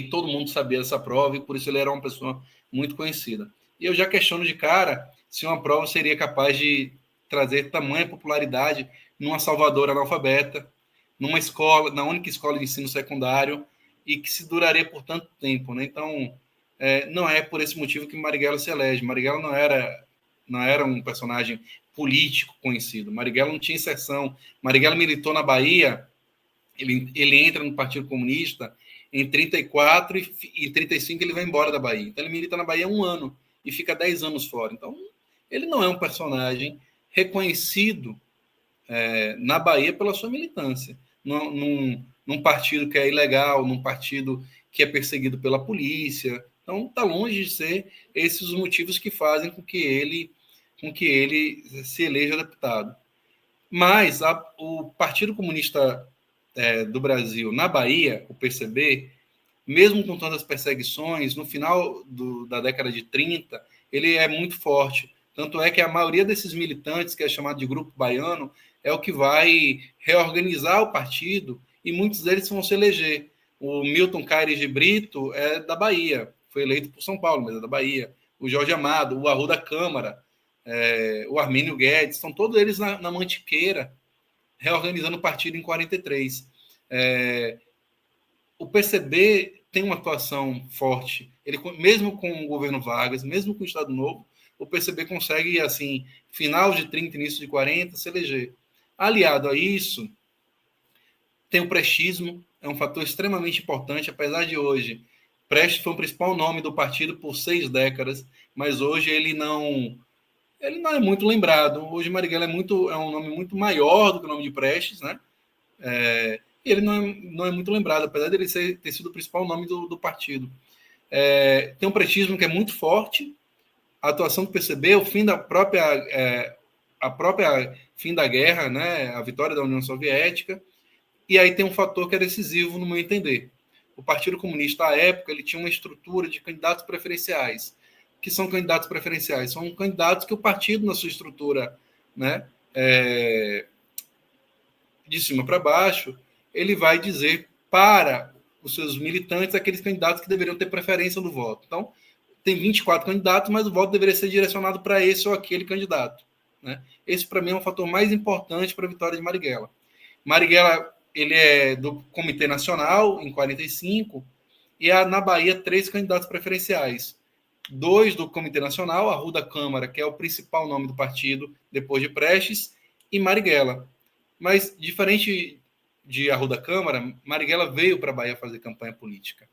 todo mundo sabia dessa prova e por isso ele era uma pessoa muito conhecida. E eu já questiono de cara se uma prova seria capaz de trazer tamanha popularidade numa Salvador analfabeta, numa escola, na única escola de ensino secundário e que se duraria por tanto tempo, né? Então, não é por esse motivo que Marighella se elege. Marighella não era um personagem político conhecido. Marighella não tinha inserção. Marighella militou na Bahia, ele entra no Partido Comunista em 34 e em 35 ele vai embora da Bahia. Então ele milita na Bahia 1 ano e fica 10 anos fora. Então ele não é um personagem reconhecido na Bahia pela sua militância. Num partido que é ilegal, num partido que é perseguido pela polícia. Então está longe de ser esses os motivos que fazem com que ele se eleja deputado. Mas o Partido Comunista do Brasil na Bahia, o PCB, mesmo com tantas perseguições, no final da década de 30, ele é muito forte. Tanto é que a maioria desses militantes, que é chamado de Grupo Baiano, é o que vai reorganizar o partido e muitos deles vão se eleger. O Milton Caires de Brito é da Bahia, foi eleito por São Paulo, mas é da Bahia. O Jorge Amado, o Arruda Câmara, o Armínio Guedes, estão todos eles na Mantiqueira, reorganizando o partido em 43. O PCB tem uma atuação forte. Ele, mesmo com o governo Vargas, mesmo com o Estado Novo, o PCB consegue, assim, final de 30, início de 40, se eleger. Aliado a isso, tem o prestismo, é um fator extremamente importante, apesar de hoje, Prestes foi o principal nome do partido por 6 décadas, mas hoje ele não é muito lembrado. Hoje Marighella é um nome muito maior do que o nome de Prestes, né? Ele não é muito lembrado, apesar de ele ter sido o principal nome do partido. Tem um prestismo que é muito forte, a atuação do PCB, o fim da própria fim da guerra, né? A vitória da União Soviética. E aí tem um fator que é decisivo, no meu entender. O Partido Comunista, à época, ele tinha uma estrutura de candidatos preferenciais. O que são candidatos preferenciais? São candidatos que o partido, na sua estrutura, né, de cima para baixo, ele vai dizer para os seus militantes aqueles candidatos que deveriam ter preferência no voto. Então, tem 24 candidatos, mas o voto deveria ser direcionado para esse ou aquele candidato. Né? Esse, para mim, é um fator mais importante para a vitória de Marighella. Marighella, ele é do Comitê Nacional, em 45, e há na Bahia 3 candidatos preferenciais. 2 do Comitê Nacional, Arruda Câmara, que é o principal nome do partido, depois de Prestes, e Marighella. Mas, diferente de Arruda Câmara, Marighella veio para a Bahia fazer campanha política.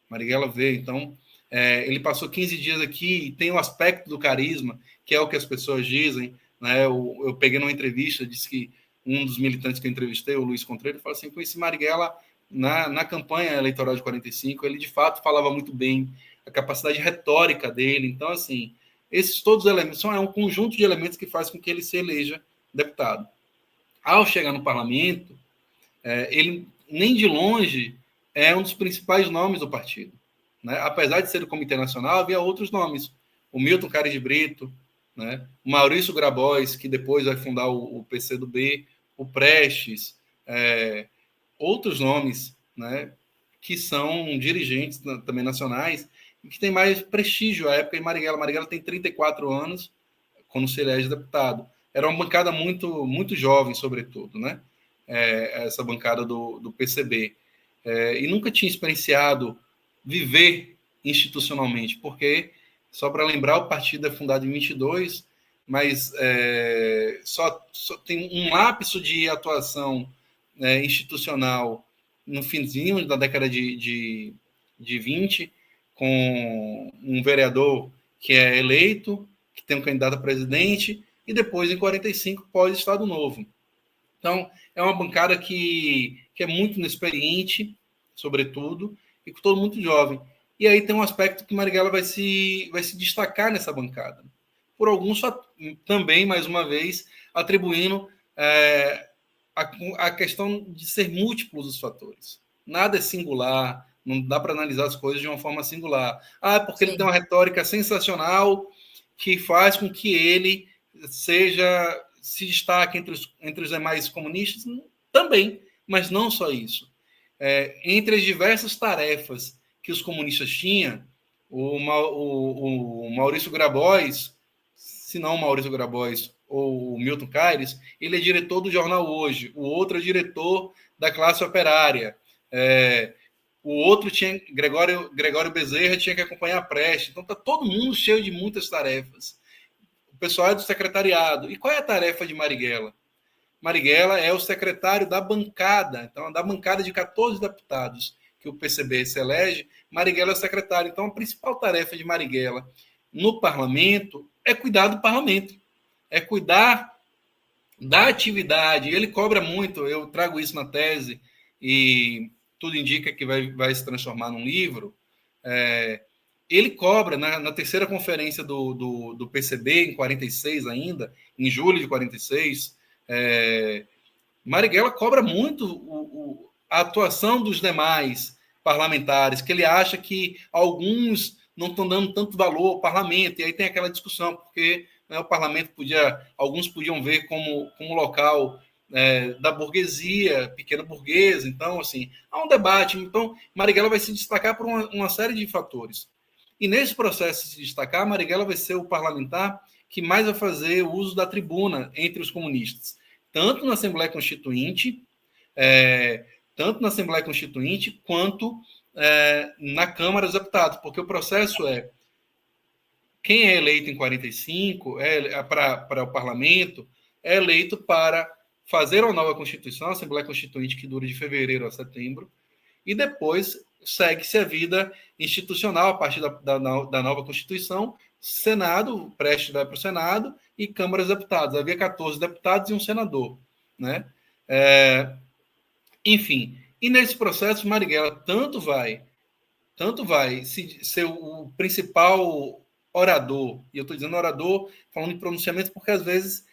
Marighella veio, então, ele passou 15 dias aqui e tem o aspecto do carisma, que é o que as pessoas dizem. Né? Eu peguei numa entrevista, disse que um dos militantes que eu entrevistei, o Luiz Contreira, falou assim, conheci Marighella na campanha eleitoral de 45, ele de fato falava muito bem, a capacidade retórica dele. Então, assim, esses todos os elementos, é um conjunto de elementos que faz com que ele se eleja deputado. Ao chegar no parlamento, ele nem de longe é um dos principais nomes do partido. Né? Apesar de ser do Comitê Nacional, havia outros nomes. O Milton Caires de Brito, né? O Maurício Grabois, que depois vai fundar o PCdoB, o Prestes, outros nomes, né? Que são dirigentes também nacionais e que têm mais prestígio à época em Marighella. Marighella tem 34 anos quando se elege deputado. Era uma bancada muito, muito jovem, sobretudo, né? Essa bancada do PCB. E nunca tinha experienciado viver institucionalmente, porque, só para lembrar, o partido é fundado em 22, mas só tem um lapso de atuação institucional no finzinho da década de 20, com um vereador que é eleito, que tem um candidato a presidente, e depois, em 45, pós-Estado Novo. Então, é uma bancada que é muito inexperiente, sobretudo, e com todo muito jovem. E aí tem um aspecto que Marighella vai se destacar nessa bancada. Por alguns também, mais uma vez, atribuindo a questão de ser múltiplos os fatores. Nada é singular, não dá para analisar as coisas de uma forma singular. Porque Sim. Ele tem uma retórica sensacional que faz com que ele se destaque entre os demais comunistas, também, mas não só isso. Entre as diversas tarefas que os comunistas tinham, o Maurício Grabois, se não o Maurício Grabois ou o Milton Caires, ele é diretor do jornal Hoje, o outro é diretor da classe operária, o outro tinha, Gregório Bezerra, tinha que acompanhar a Prestes. Então está todo mundo cheio de muitas tarefas. O pessoal é do secretariado. E qual é a tarefa de Marighella? Marighella é o secretário da bancada, então da bancada de 14 deputados que o PCB se elege, Marighella é o secretário. Então a principal tarefa de Marighella no parlamento é cuidar do parlamento, é cuidar da atividade. Ele cobra muito, eu trago isso na tese e tudo indica que vai se transformar num livro. Ele cobra, na terceira conferência do PCB, em 46 ainda, em julho de 46, Marighella cobra muito a atuação dos demais parlamentares, que ele acha que alguns não estão dando tanto valor ao parlamento, e aí tem aquela discussão, porque o parlamento alguns podiam ver como local da burguesia, pequena burguesa. Então, assim, há um debate. Então, Marighella vai se destacar por uma série de fatores. E nesse processo de se destacar, Marighella vai ser o parlamentar que mais vai fazer o uso da tribuna entre os comunistas, tanto na Assembleia Constituinte, é, quanto na Câmara dos Deputados, porque o processo quem é eleito em 45 para o parlamento é eleito para fazer uma nova Constituição, a Assembleia Constituinte que dura de fevereiro a setembro, e depois segue-se a vida institucional a partir da nova Constituição, Senado, prestes vai para o Senado, e Câmara dos Deputados. Havia 14 deputados e um senador. Né? Enfim, e nesse processo, Marighella tanto vai ser o principal orador, e eu estou dizendo orador, falando de pronunciamento, porque às vezes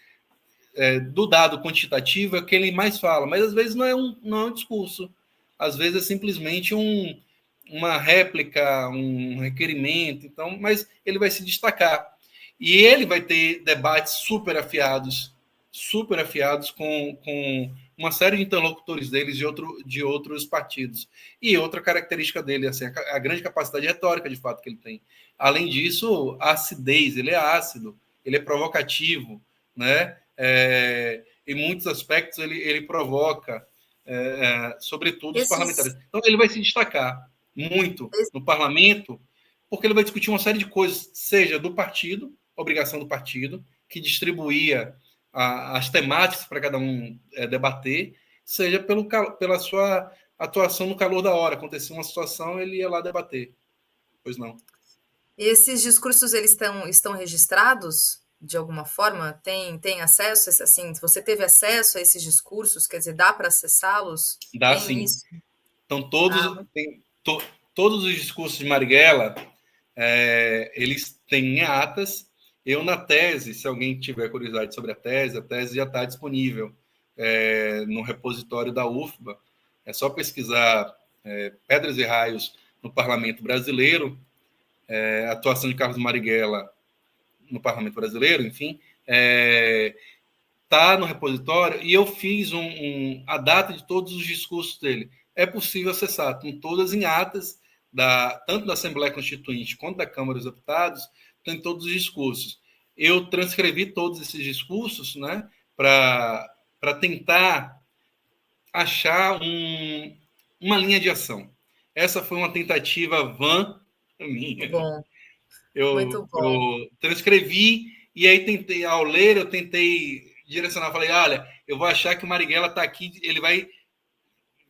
do dado quantitativo é o que ele mais fala, mas às vezes não é um discurso, às vezes é simplesmente uma réplica, um requerimento, então, mas ele vai se destacar. E ele vai ter debates super afiados com uma série de interlocutores deles de outros partidos. E outra característica dele, assim, a grande capacidade retórica, de fato, que ele tem. Além disso, a acidez, ele é ácido, ele é provocativo, né? Em muitos aspectos ele provoca, sobretudo os parlamentares. Então ele vai se destacar muito no parlamento, porque ele vai discutir uma série de coisas, seja do partido, obrigação do partido, que distribuía as temáticas para cada um debater, seja pela sua atuação no calor da hora. Acontecia uma situação, ele ia lá debater. Pois não. Esses discursos, eles estão registrados de alguma forma? Tem acesso? Assim, você teve acesso a esses discursos? Quer dizer, dá para acessá-los? Dá Tem sim. isso? Então, todos os discursos de Marighella, eles têm atas. Eu, na tese, se alguém tiver curiosidade sobre a tese já está disponível no repositório da UFBA. É só pesquisar Pedras e Raios no Parlamento Brasileiro, atuação de Carlos Marighella no Parlamento Brasileiro, enfim, está no repositório, e eu fiz a data de todos os discursos dele. É possível acessar, estão todas em atas, tanto da Assembleia Constituinte quanto da Câmara dos Deputados, tem todos os discursos. Eu transcrevi todos esses discursos, né, para tentar achar uma linha de ação. Essa foi uma tentativa vã minha. Bom, muito Eu bom. transcrevi e aí tentei, ao ler, eu tentei direcionar. Falei, olha, eu vou achar que o Marighella está aqui, ele vai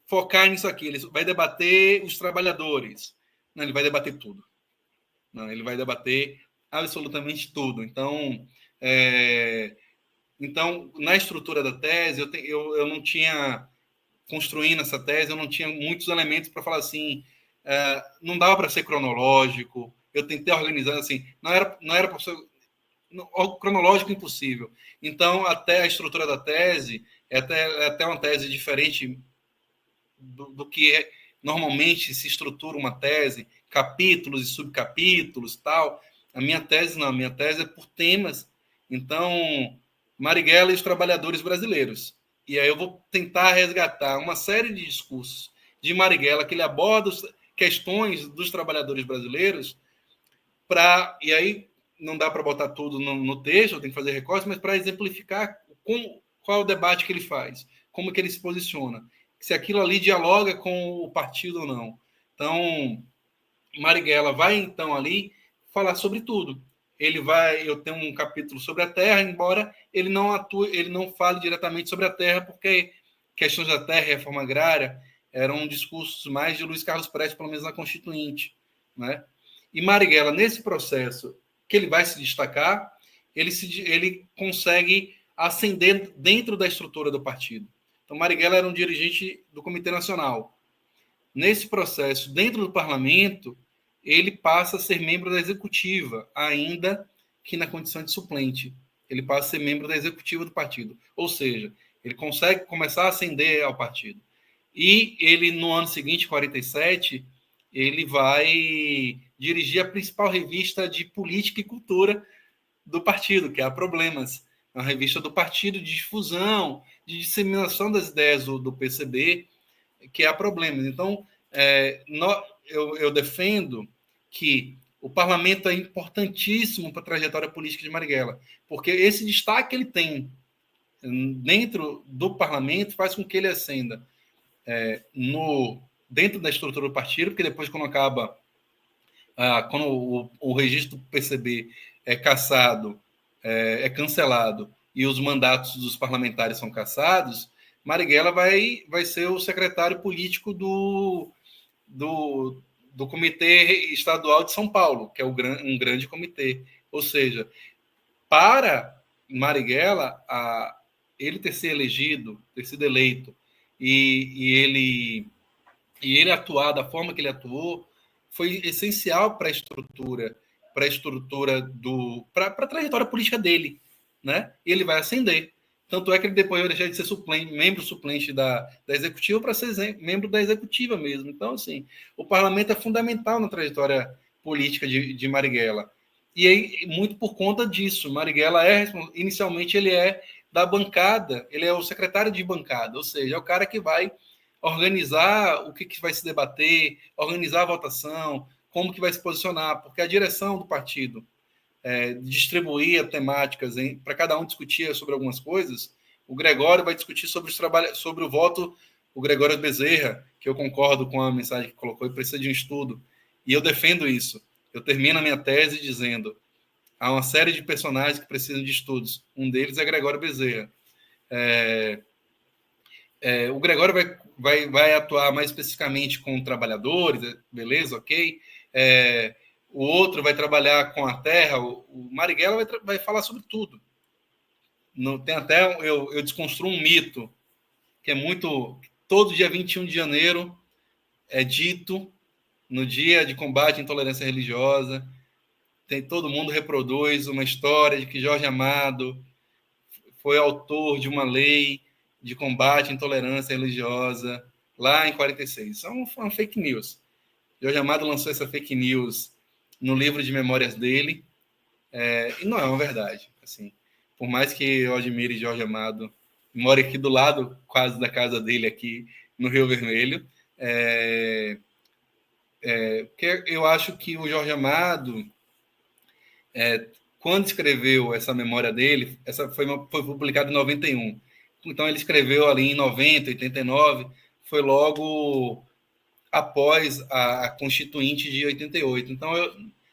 focar nisso aqui, ele vai debater os trabalhadores. Não, ele vai debater tudo. Não, ele vai debater absolutamente tudo. Então, na estrutura da tese, eu não tinha, construindo essa tese, eu não tinha muitos elementos para falar assim, não dava para ser cronológico, eu tentei organizar assim, não era para ser cronológico impossível. Então, até a estrutura da tese é até uma tese diferente do que normalmente se estrutura uma tese, capítulos e subcapítulos, tal. A minha tese não, a minha tese é por temas. Então, Marighella e os trabalhadores brasileiros. E aí eu vou tentar resgatar uma série de discursos de Marighella que ele aborda questões dos trabalhadores brasileiros e aí não dá para botar tudo no texto, eu tenho que fazer recortes, mas para exemplificar qual é o debate que ele faz, como que ele se posiciona, se aquilo ali dialoga com o partido ou não. Então, Marighella vai, então, ali falar sobre tudo. Eu tenho um capítulo sobre a terra, embora ele não fale diretamente sobre a terra, porque questões da terra e reforma agrária eram discursos mais de Luiz Carlos Prestes, pelo menos na Constituinte, né? E Marighella, nesse processo que ele vai se destacar, ele consegue ascender dentro da estrutura do partido. Então, Marighella era um dirigente do Comitê Nacional. Nesse processo, dentro do parlamento, ele passa a ser membro da executiva, ainda que na condição de suplente. Ele passa a ser membro da executiva do partido. Ou seja, ele consegue começar a ascender ao partido. E ele, no ano seguinte, 47, ele vai dirigir a principal revista de política e cultura do partido, que é a Problemas. uma revista do partido de difusão, de disseminação das ideias do PCB, que há problemas. Então, eu defendo que o parlamento é importantíssimo para a trajetória política de Marighella, porque esse destaque que ele tem dentro do parlamento faz com que ele ascenda dentro da estrutura do partido, porque depois, quando acaba, quando o registro do PCB é cassado, é cancelado, e os mandatos dos parlamentares são cassados, Marighella vai ser o secretário político do Comitê Estadual de São Paulo, que é um grande comitê. Ou seja, para Marighella, ele ter sido elegido, ter sido eleito, e ele atuar da forma que ele atuou, foi essencial para a estrutura, para a trajetória política dele, né? E ele vai ascender. Tanto é que ele depois vai deixar de ser membro suplente da executiva para ser membro da executiva mesmo. Então, assim, o parlamento é fundamental na trajetória política de Marighella. E aí, muito por conta disso, Marighella inicialmente ele é da bancada, ele é o secretário de bancada, ou seja, é o cara que vai organizar o que vai se debater, organizar a votação, como que vai se posicionar, porque a direção do partido distribuir temáticas para cada um discutir sobre algumas coisas. O Gregório vai discutir sobre o voto, o Gregório Bezerra, que eu concordo com a mensagem que colocou, e precisa de um estudo, e eu defendo isso. Eu termino a minha tese dizendo: há uma série de personagens que precisam de estudos. Um deles é Gregório Bezerra. O Gregório vai atuar mais especificamente com trabalhadores, beleza, ok? O outro vai trabalhar com a terra, o Marighella vai falar sobre tudo. Tem até, eu desconstruo um mito, que é muito... Todo dia 21 de janeiro é dito, no dia de combate à intolerância religiosa, todo mundo reproduz uma história de que Jorge Amado foi autor de uma lei de combate à intolerância religiosa lá em 46. Isso é uma fake news. Jorge Amado lançou essa fake news no livro de memórias dele, e não é uma verdade. Assim, por mais que eu admire Jorge Amado, moro aqui do lado quase da casa dele, aqui no Rio Vermelho, porque eu acho que o Jorge Amado, quando escreveu essa memória dele, essa foi publicada em 91. Então ele escreveu ali em 90, 89, foi logo após a Constituinte de 88. Então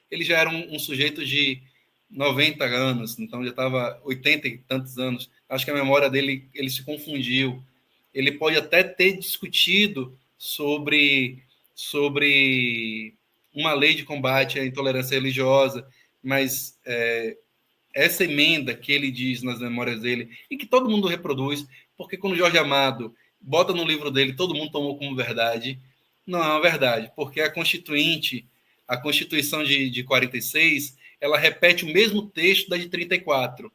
ele já era um sujeito de 90 anos, então já estava 80 e tantos anos. Acho que a memória dele, ele se confundiu. Ele pode até ter discutido sobre uma lei de combate à intolerância religiosa, mas essa emenda que ele diz nas memórias dele, e que todo mundo reproduz, porque quando Jorge Amado bota no livro dele, todo mundo tomou como verdade, não é uma verdade, porque a Constituição de 46, ela repete o mesmo texto da de 34,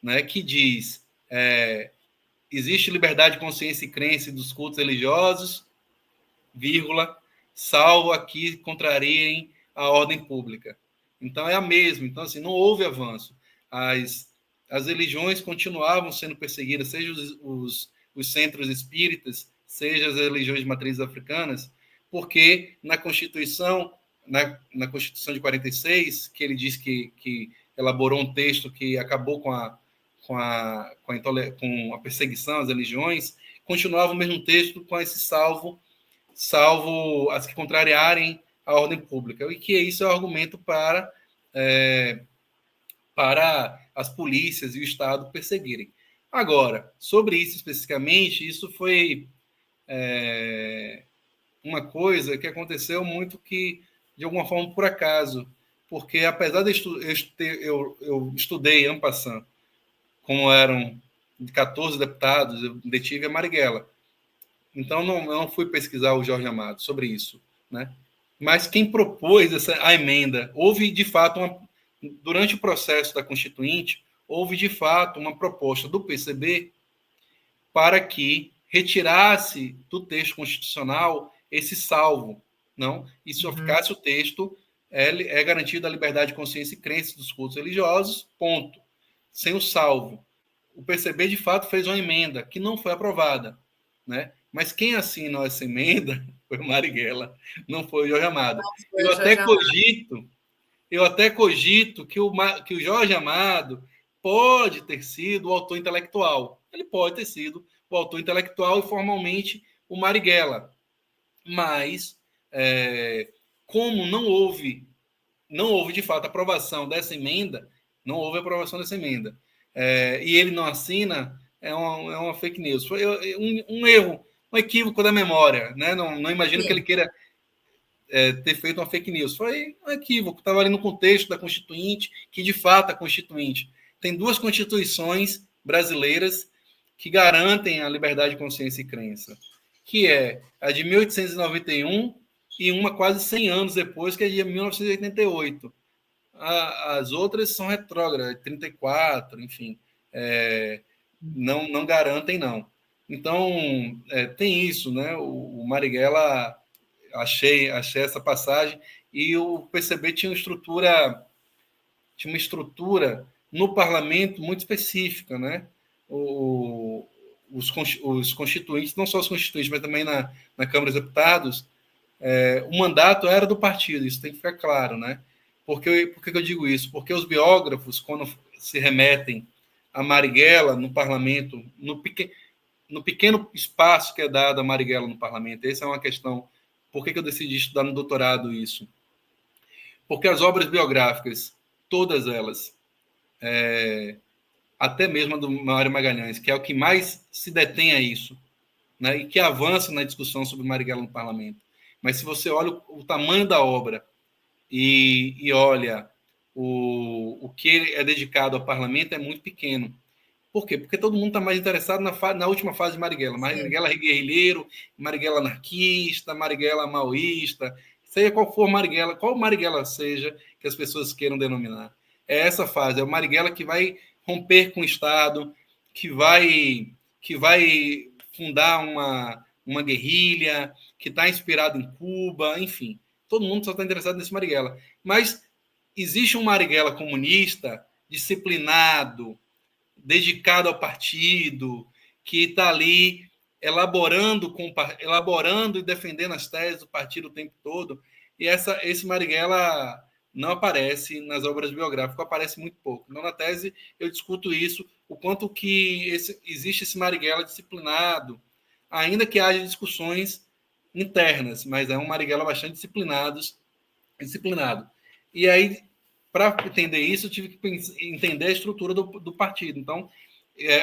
né, que diz: existe liberdade de consciência e crença dos cultos religiosos, vírgula, salvo aqui contrariem a ordem pública. Então é a mesma. Então, assim, não houve avanço. As religiões continuavam sendo perseguidas, seja os centros espíritas, seja as religiões de matrizes africanas, porque na Constituição, na Constituição de 46, que ele diz que elaborou um texto que acabou com a perseguição às religiões, continuava o mesmo texto com esse salvo as que contrariarem a ordem pública, e que isso é um argumento para as polícias e o Estado perseguirem. Agora, sobre isso especificamente, isso foi uma coisa que aconteceu muito que, de alguma forma, por acaso, porque apesar de eu estudei en passant, como eram 14 deputados, eu detive a Marighella. Então, eu não fui pesquisar o Jorge Amado sobre isso, né? Mas quem propôs a emenda, houve, de fato, durante o processo da Constituinte, houve, de fato, uma proposta do PCB para que retirasse do texto constitucional esse salvo, não? E só ficasse o texto, garantido a liberdade de consciência e crença dos cultos religiosos, ponto. sem o salvo. O PCB, de fato, fez uma emenda que não foi aprovada, né? Mas quem assinou essa emenda foi o Marighella, não foi o Jorge Amado. Foi Eu o até Jorge Amado. cogito, eu até cogito que o Jorge Amado pode ter sido o autor intelectual. Ele pode ter sido o autor intelectual e formalmente o Marighella. Mas, como não houve de fato aprovação dessa emenda, não houve aprovação dessa emenda, e ele não assina, é uma fake news. Foi um erro, um equívoco da memória, né? Não imagino que ele Sim, queira ter feito uma fake news. Foi um equívoco, estava ali no contexto da Constituinte, que de fato a Constituinte tem duas constituições brasileiras que garantem a liberdade de consciência e crença, que é a de 1891 e uma quase 100 anos depois, que é de 1988. As outras são retrógradas, 34, enfim, não garantem, não. Então, tem isso, né? O Marighella, achei essa passagem, e o PCB tinha uma estrutura no parlamento muito específica, né? O, os constituintes, não só os constituintes, mas também na Câmara dos Deputados, o mandato era do partido, isso tem que ficar claro, né? Por que eu digo isso? Porque os biógrafos, quando se remetem a Marighella no parlamento, no pequeno espaço que é dado a Marighella no parlamento, essa é uma questão. Por que eu decidi estudar no doutorado isso? Porque as obras biográficas, todas elas, até mesmo a do Mário Magalhães, que é o que mais se detém a isso, né, e que avança na discussão sobre Marighella no parlamento. Mas se você olha o tamanho da obra e olha o que é dedicado ao parlamento, é muito pequeno. Por quê? Porque todo mundo está mais interessado na última fase de Marighella. sim. Marighella guerrilheiro, Marighella anarquista, Marighella maoísta, seja qual for Marighella, qual Marighella seja que as pessoas queiram denominar. É essa fase, é o Marighella que vai romper com o Estado, que vai fundar uma guerrilha, que está inspirado em Cuba, enfim. Todo mundo só está interessado nesse Marighella. Mas existe um Marighella comunista, disciplinado, dedicado ao partido, que está ali elaborando e defendendo as teses do partido o tempo todo. E esse Marighella não aparece nas obras biográficas, aparece muito pouco. Então, na tese, eu discuto isso, o quanto que existe esse Marighella disciplinado, ainda que haja discussões internas, mas é um Marighella bastante disciplinado. E aí, para entender isso, eu tive que entender a estrutura do partido. Então,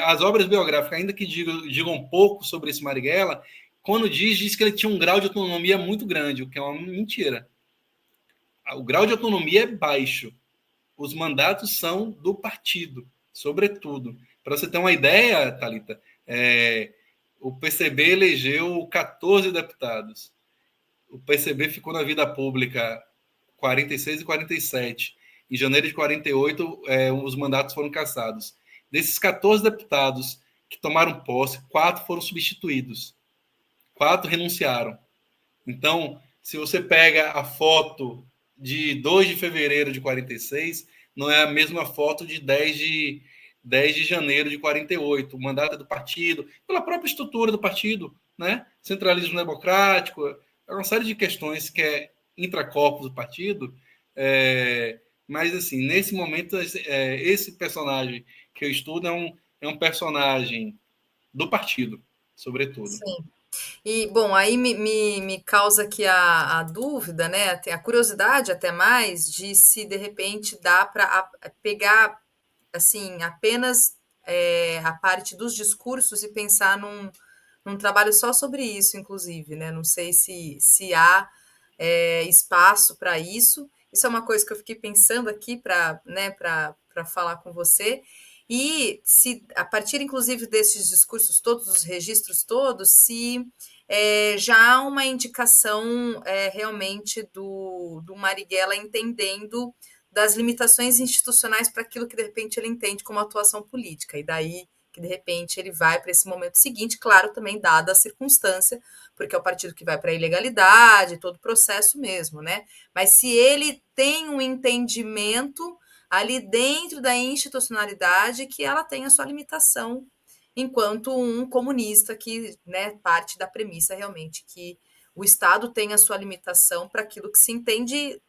as obras biográficas, ainda que digam um pouco sobre esse Marighella, quando diz que ele tinha um grau de autonomia muito grande, o que é uma mentira. O grau de autonomia é baixo. Os mandatos são do partido, sobretudo. Para você ter uma ideia, Thalita, o PCB elegeu 14 deputados. O PCB ficou na vida pública 46 e 47. Em janeiro de 48, os mandatos foram cassados. Desses 14 deputados que tomaram posse, 4 foram substituídos. 4 renunciaram. Então, se você pega a foto de 2 de fevereiro de 46, não é a mesma foto de 10 de janeiro de 48. O mandato é do partido, pela própria estrutura do partido, né? Centralismo democrático, é uma série de questões que é intracorpus do partido. Mas, assim, nesse momento, esse personagem que eu estudo é um personagem do partido, sobretudo. Sim. E, bom, aí me causa aqui a dúvida, né? A curiosidade até mais de se de repente dá para pegar assim apenas a parte dos discursos e pensar num trabalho só sobre isso, inclusive, né? Não sei se há espaço para isso. Isso é uma coisa que eu fiquei pensando aqui para, né, para falar com você. E se, a partir, inclusive, desses discursos todos, os registros todos, se já há uma indicação realmente do Marighella entendendo das limitações institucionais para aquilo que, de repente, ele entende como atuação política. E daí que, de repente, ele vai para esse momento seguinte, claro, também dada a circunstância, porque é o partido que vai para a ilegalidade, todo o processo mesmo, né? Mas se ele tem um entendimento ali dentro da institucionalidade que ela tem a sua limitação enquanto um comunista que, né, parte da premissa realmente que o Estado tem a sua limitação para aquilo que se entende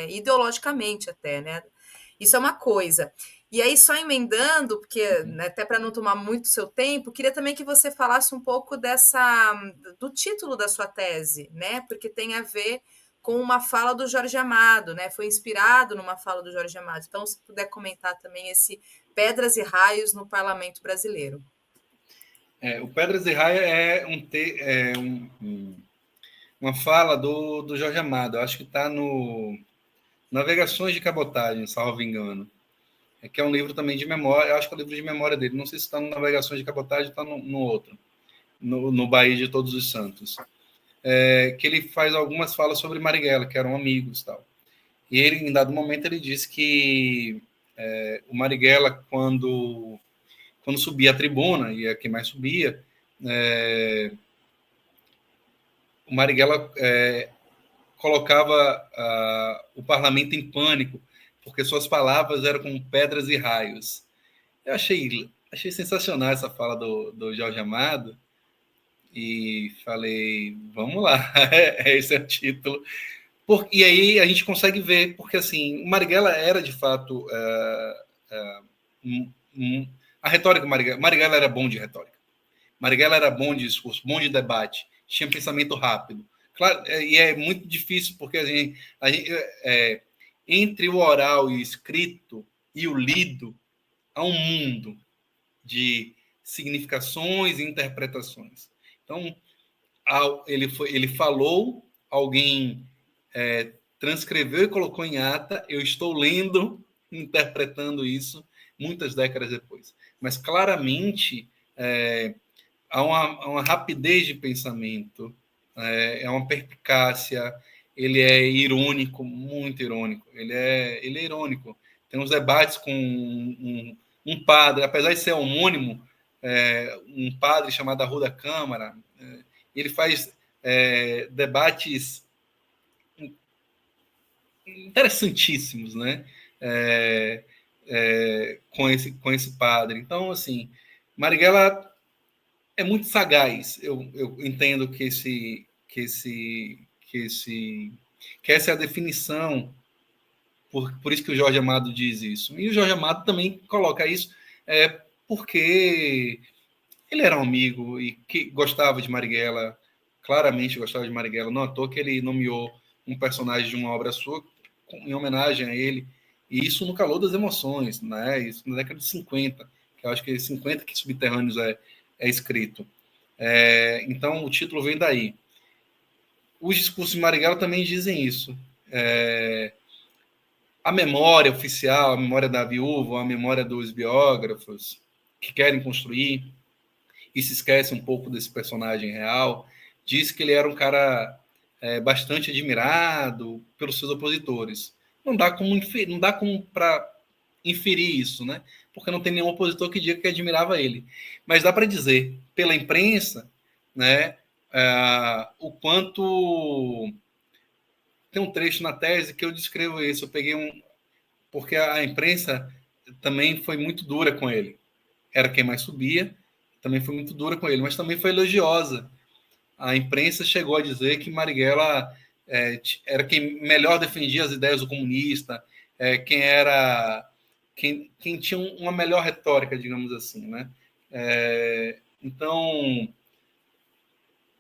ideologicamente até, né? Isso é uma coisa. E aí, só emendando, porque né, até para não tomar muito seu tempo, queria também que você falasse um pouco do título da sua tese, né? Porque tem a ver com uma fala do Jorge Amado, né? Foi inspirado numa fala do Jorge Amado. Então, se puder comentar também esse Pedras e Raios no Parlamento Brasileiro. O Pedras e Raia uma fala do Jorge Amado. Eu acho que está no Navegações de Cabotagem, salvo engano. Que é um livro também de memória. Eu acho que é o livro de memória dele. Não sei se está no Navegações de Cabotagem ou está no outro, no Bahia de Todos os Santos. Que ele faz algumas falas sobre Marighella, que eram amigos e tal. E ele, em dado momento, ele disse que o Marighella, quando subia a tribuna, e é quem mais subia, o Marighella colocava o parlamento em pânico, porque suas palavras eram como pedras e raios. Eu achei sensacional essa fala do Jorge Amado, e falei, vamos lá, esse é o título. E aí a gente consegue ver, porque assim, o Marighella era de fato a retórica. Marighella era bom de retórica, Marighella era bom de discurso, bom de debate, tinha pensamento rápido. Claro, e é muito difícil, porque a gente entre o oral e o escrito e o lido, há um mundo de significações e interpretações. Então, ele falou, alguém transcreveu e colocou em ata, eu estou lendo, interpretando isso muitas décadas depois. Mas claramente há uma rapidez de pensamento, é uma perspicácia, ele é irônico, muito irônico, ele é irônico. Tem uns debates com um padre, apesar de ser homônimo, um padre chamado Arruda Câmara, ele faz debates interessantíssimos, né? Com esse padre. Então, assim, Marighella é muito sagaz. Eu entendo que essa é a definição. Por isso que o Jorge Amado diz isso. E o Jorge Amado também coloca isso porque ele era um amigo e que gostava de Marighella, claramente gostava de Marighella. Não à toa que ele nomeou um personagem de uma obra sua em homenagem a ele. E isso no calor das emoções, né? Isso na década de 50, que eu acho que 50 que Subterrâneos é escrito. Então, o título vem daí. Os discursos de Marighella também dizem isso. A memória oficial, a memória da viúva, a memória dos biógrafos que querem construir e se esquece um pouco desse personagem real, diz que ele era um cara bastante admirado pelos seus opositores. Não dá como para inferir isso, né? Porque não tem nenhum opositor que diga que admirava ele. Mas dá para dizer, pela imprensa, né, o quanto... Tem um trecho na tese que eu descrevo isso. Eu peguei porque a imprensa também foi muito dura com ele. Era quem mais subia, também foi muito dura com ele, mas também foi elogiosa. A imprensa chegou a dizer que Marighella era quem melhor defendia as ideias do comunista, quem tinha uma melhor retórica, digamos assim, né? Então,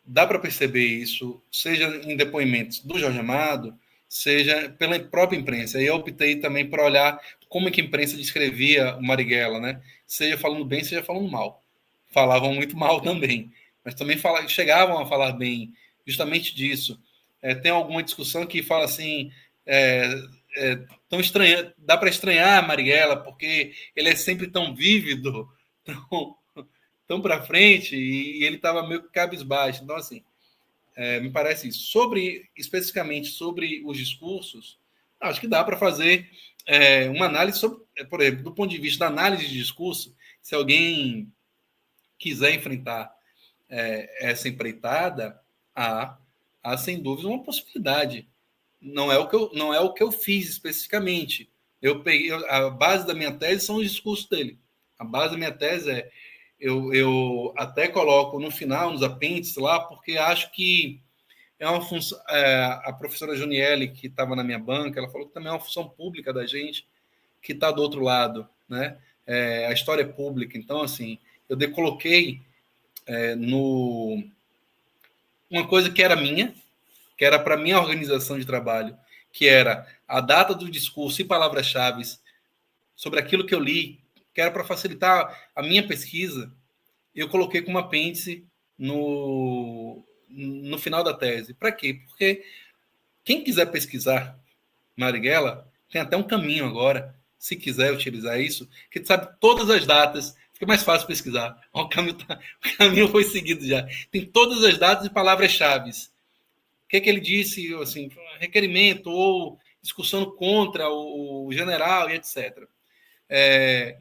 dá para perceber isso, seja em depoimentos do Jorge Amado, seja pela própria imprensa. E eu optei também por olhar como é que a imprensa descrevia o Marighella, né? Seja falando bem, seja falando mal. Falavam muito mal também, mas também chegavam a falar bem, justamente disso. Tem alguma discussão que fala assim, tão estranha, dá para estranhar Marighella, porque ele é sempre tão vívido, tão para frente, e ele estava meio cabisbaixo. Então, assim, me parece isso. Especificamente sobre os discursos, acho que dá para fazer uma análise sobre, por exemplo, do ponto de vista da análise de discurso, se alguém quiser enfrentar essa empreitada, há sem dúvida uma possibilidade. Não é o que eu fiz especificamente, A base da minha tese são os discursos dele. A base da minha tese é eu até coloco no final, nos apêndices lá, porque acho que é uma função. A professora Juniele, que estava na minha banca, ela falou que também é uma função pública da gente que está do outro lado, né? A história é pública, então assim, eu coloquei no uma coisa que era minha, que era para minha organização de trabalho, que era a data do discurso e palavras-chave sobre aquilo que eu li, que era para facilitar a minha pesquisa, eu coloquei como apêndice no final da tese. Para quê? Porque quem quiser pesquisar Marighella tem até um caminho agora, se quiser utilizar isso, que sabe todas as datas, fica mais fácil pesquisar. O caminho foi seguido já. Tem todas as datas e palavras-chave. O que ele disse, assim, requerimento ou discussão contra o general e etc.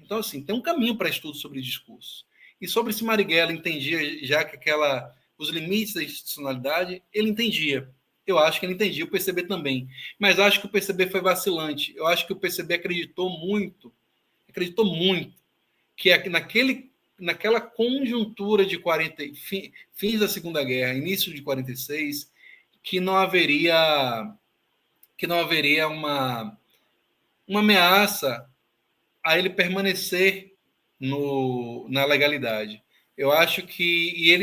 Então, assim, tem um caminho para estudo sobre discurso. E sobre se Marighella entendia já que os limites da institucionalidade, ele entendia. Eu acho que ele entendia, o PCB também. Mas acho que o PCB foi vacilante. Eu acho que o PCB acreditou muito que naquela conjuntura de fins da Segunda Guerra, início de 46, que não haveria uma ameaça a ele permanecer na legalidade. Eu acho que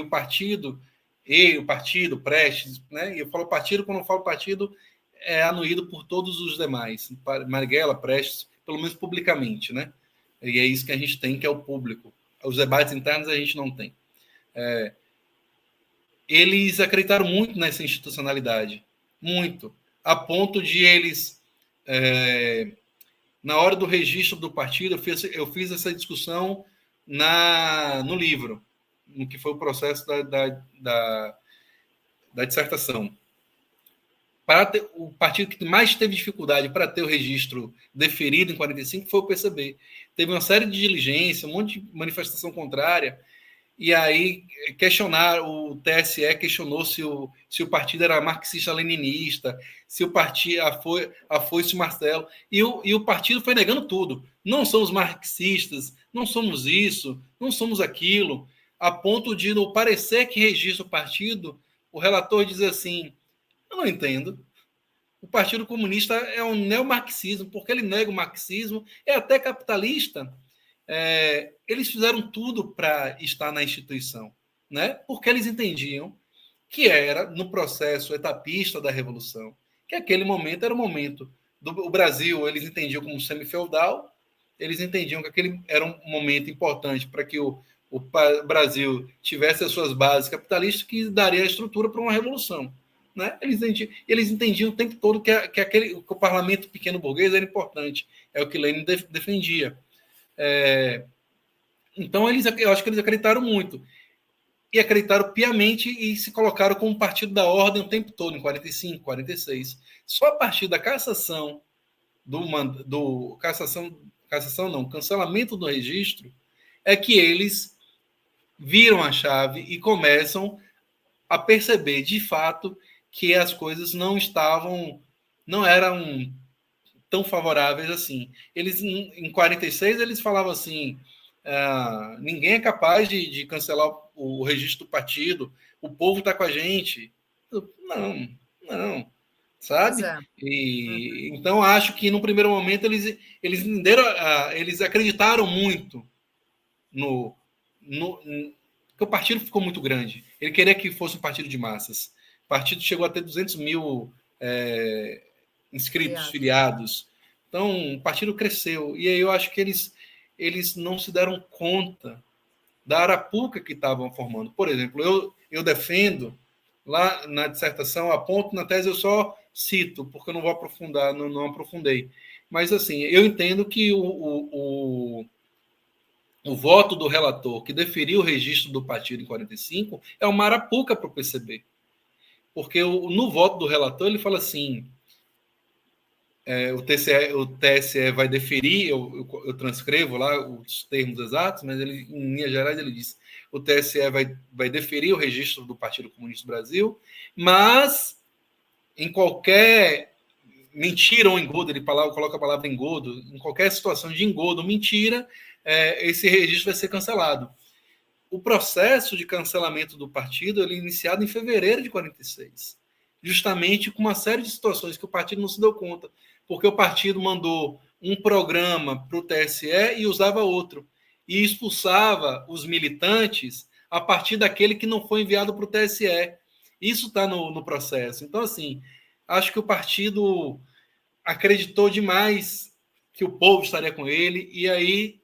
o partido Prestes, né? E eu falo partido quando eu falo partido é anuído por todos os demais, Marighella, Prestes, pelo menos publicamente, né? E é isso que a gente tem, que é o público. Os debates internos a gente não tem. Eles acreditaram muito nessa institucionalidade, muito, a ponto de eles na hora do registro do partido, eu fiz essa discussão no livro, no que foi o processo da dissertação. O partido que mais teve dificuldade para ter o registro deferido em 45 foi o PCB. Teve uma série de diligência, um monte de manifestação contrária, e aí o TSE questionou se o partido era marxista-leninista, se o partido afoice o Marcelo, e o partido foi negando tudo. Não somos marxistas, não somos isso, não somos aquilo, a ponto de, no parecer que registra o partido, o relator diz assim, eu não entendo, o Partido Comunista é um neomarxismo, porque ele nega o marxismo, é até capitalista. Eles fizeram tudo para estar na instituição, né? Porque eles entendiam que era no processo etapista da Revolução, que aquele momento era o momento do Brasil, eles entendiam como semi-feudal, eles entendiam que aquele era um momento importante para que o Brasil tivesse as suas bases capitalistas que daria a estrutura para uma revolução. Né? Eles entendiam o tempo todo que o parlamento pequeno burguês era importante, é o que Lenin defendia. Então, eu acho que eles acreditaram muito. E acreditaram piamente e se colocaram como partido da ordem o tempo todo, em 45, 46. Só a partir da cassação, cancelamento do registro, é que eles viram a chave e começam a perceber, de fato, que as coisas não eram tão favoráveis assim. Eles, em 46, eles falavam assim, ninguém é capaz de cancelar o registro do partido, o povo está com a gente. Não, sabe? Então, acho que, no primeiro momento, eles acreditaram muito porque o partido ficou muito grande. Ele queria que fosse um partido de massas. O partido chegou a ter 200 mil inscritos, filiados. Então, o partido cresceu. E aí eu acho que eles não se deram conta da arapuca que estavam formando. Por exemplo, eu defendo, lá na dissertação, aponto na tese, eu só cito, porque eu não vou aprofundar, não aprofundei. Mas, assim, eu entendo que o voto do relator que deferiu o registro do partido em 45 é uma arapuca para o PCB. Porque no voto do relator ele fala assim, o TSE vai deferir, eu transcrevo lá os termos exatos, mas ele, em linhas gerais ele diz, o TSE vai deferir o registro do Partido Comunista do Brasil, mas em qualquer mentira ou engodo, ele coloca a palavra engodo, em qualquer situação de engodo ou mentira, esse registro vai ser cancelado. O processo de cancelamento do partido ele é iniciado em fevereiro de 46, justamente com uma série de situações que o partido não se deu conta, porque o partido mandou um programa para o TSE e usava outro, e expulsava os militantes a partir daquele que não foi enviado para o TSE. Isso está no processo. Então, assim, acho que o partido acreditou demais que o povo estaria com ele, e aí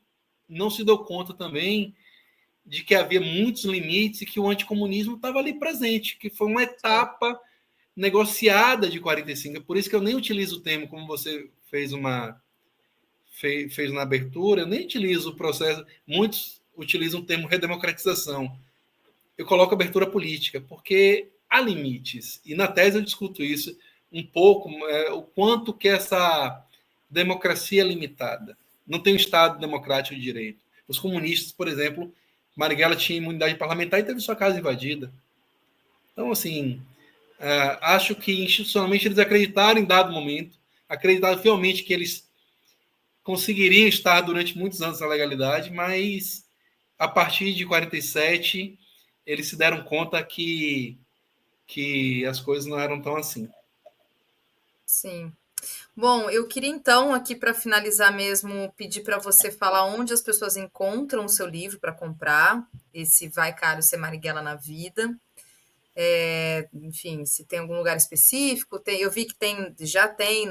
não se deu conta também de que havia muitos limites e que o anticomunismo estava ali presente, que foi uma etapa negociada de 45. É por isso que eu nem utilizo o termo, como você fez na abertura, eu nem utilizo o processo. Muitos utilizam o termo redemocratização. Eu coloco abertura política, porque há limites. E na tese eu discuto isso um pouco, o quanto que essa democracia é limitada. Não tem um Estado democrático de direito. Os comunistas, por exemplo, Marighella tinha imunidade parlamentar e teve sua casa invadida. Então, assim, acho que institucionalmente eles acreditaram em dado momento, acreditaram fielmente que eles conseguiriam estar durante muitos anos na legalidade, mas a partir de 47 eles se deram conta que as coisas não eram tão assim. Sim. Bom, eu queria então, aqui para finalizar mesmo, pedir para você falar onde as pessoas encontram o seu livro para comprar, esse Vai Caro Ser Marighella na Vida. Enfim, se tem algum lugar específico, eu vi que já tem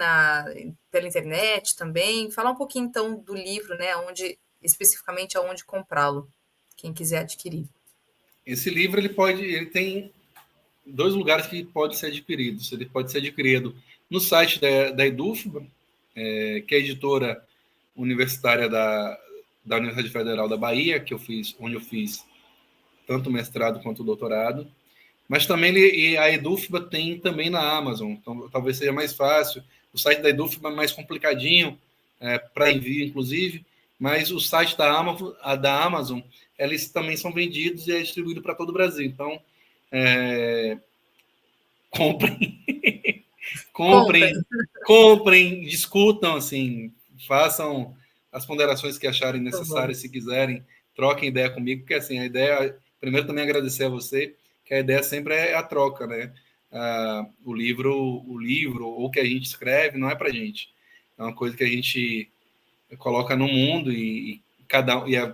pela internet também. Falar um pouquinho então do livro, né? Especificamente aonde comprá-lo, quem quiser adquirir. Esse livro ele tem dois lugares que pode ser adquirido. Ele pode ser adquirido no site da Edufba, que é a editora universitária da Universidade Federal da Bahia, onde eu fiz tanto o mestrado quanto o doutorado. Mas também a Edufba tem também na Amazon, então talvez seja mais fácil. O site da Edufba é mais complicadinho para envio, inclusive, mas o site da Amazon, eles também são vendidos e é distribuído para todo o Brasil. Então, comprem, Comprem. comprem, discutam, assim, façam as ponderações que acharem Tá bom. necessárias, se quiserem, troquem ideia comigo, porque assim, a ideia, primeiro também agradecer a você, que a ideia sempre é a troca, né? O livro, ou o que a gente escreve, não é pra gente. É uma coisa que a gente coloca no mundo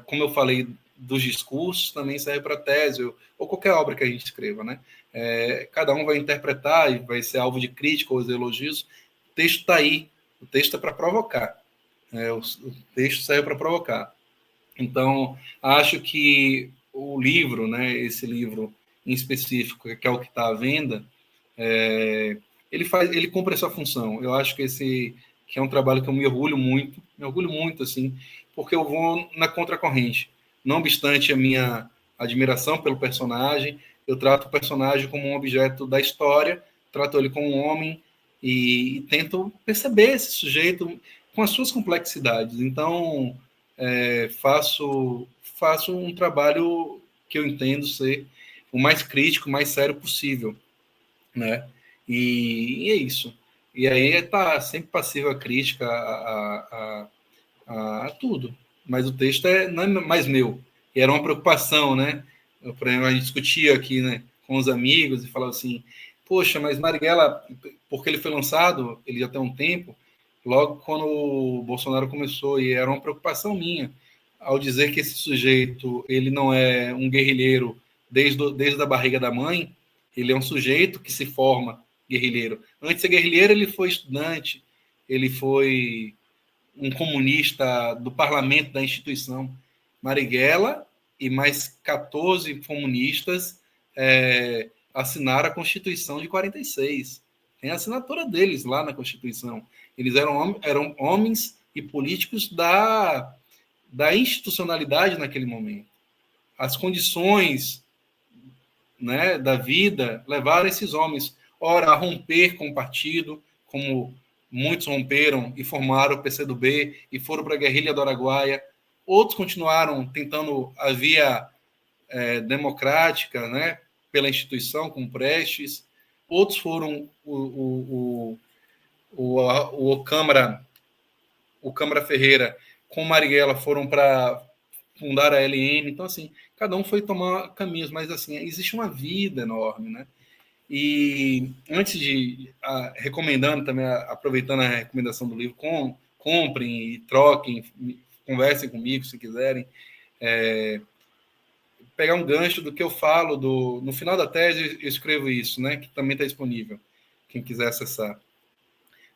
como eu falei dos discursos, também serve para tese ou qualquer obra que a gente escreva, né? Cada um vai interpretar e vai ser alvo de crítica ou de elogios. O texto está aí, o texto é para provocar, o texto serve para provocar. Então, acho que o livro, né, esse livro em específico, que é o que está à venda, ele cumpre essa função. Eu acho que é um trabalho que eu me orgulho muito, assim, porque eu vou na contracorrente. Não obstante a minha admiração pelo personagem, eu trato o personagem como um objeto da história, trato ele como um homem e tento perceber esse sujeito com as suas complexidades. Então, faço um trabalho que eu entendo ser o mais crítico, o mais sério possível, né? E é isso. E aí tá sempre passivo a crítica a tudo. Mas o texto não é mais meu. E era uma preocupação, né? Por exemplo, a gente discutia aqui, né, com os amigos e falava assim, poxa, mas Marighella, porque ele foi lançado, ele já tem um tempo, logo quando o Bolsonaro começou, e era uma preocupação minha, ao dizer que esse sujeito, ele não é um guerrilheiro desde a barriga da mãe, ele é um sujeito que se forma guerrilheiro. Antes de ser guerrilheiro, ele foi estudante, ele foi um comunista do parlamento da instituição. Marighella e mais 14 comunistas assinaram a Constituição de 46. Tem a assinatura deles lá na Constituição. Eles eram homens e políticos da institucionalidade naquele momento. As condições, né, da vida levaram esses homens, ora, a romper com o partido, como muitos romperam e formaram o PCdoB e foram para a guerrilha do Araguaia. Outros continuaram tentando a via democrática, né, pela instituição, como Prestes. Outros foram o Câmara Ferreira com Marighella foram para fundar a LN. Então, assim, cada um foi tomar caminhos, mas, assim, existe uma vida enorme, né? E antes de, recomendando também, aproveitando a recomendação do livro, comprem e troquem, conversem comigo se quiserem. Pegar um gancho do que eu falo, no final da tese eu escrevo isso, né? Que também está disponível, quem quiser acessar.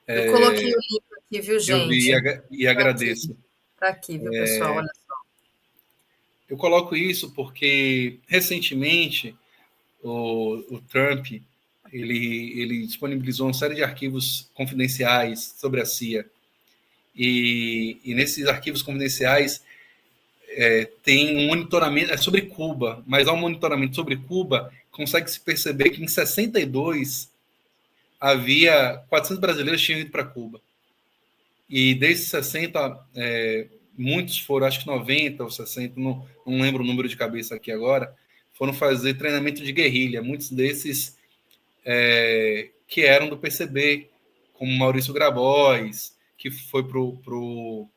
Eu coloquei o livro aqui, viu, Eu vi gente? e Tá aqui, agradeço. tá aqui, viu, pessoal? Olha só. Eu coloco isso porque, recentemente, o Trump ele disponibilizou uma série de arquivos confidenciais sobre a CIA. E nesses arquivos confidenciais tem um monitoramento, é sobre Cuba, mas há um monitoramento sobre Cuba, consegue-se perceber que em 62 havia 400 brasileiros que tinham ido para Cuba. E desses 60, muitos foram, acho que 90 ou 60, não lembro o número de cabeça aqui agora, foram fazer treinamento de guerrilha. Muitos desses que eram do PCB, como Maurício Grabois, que foi pro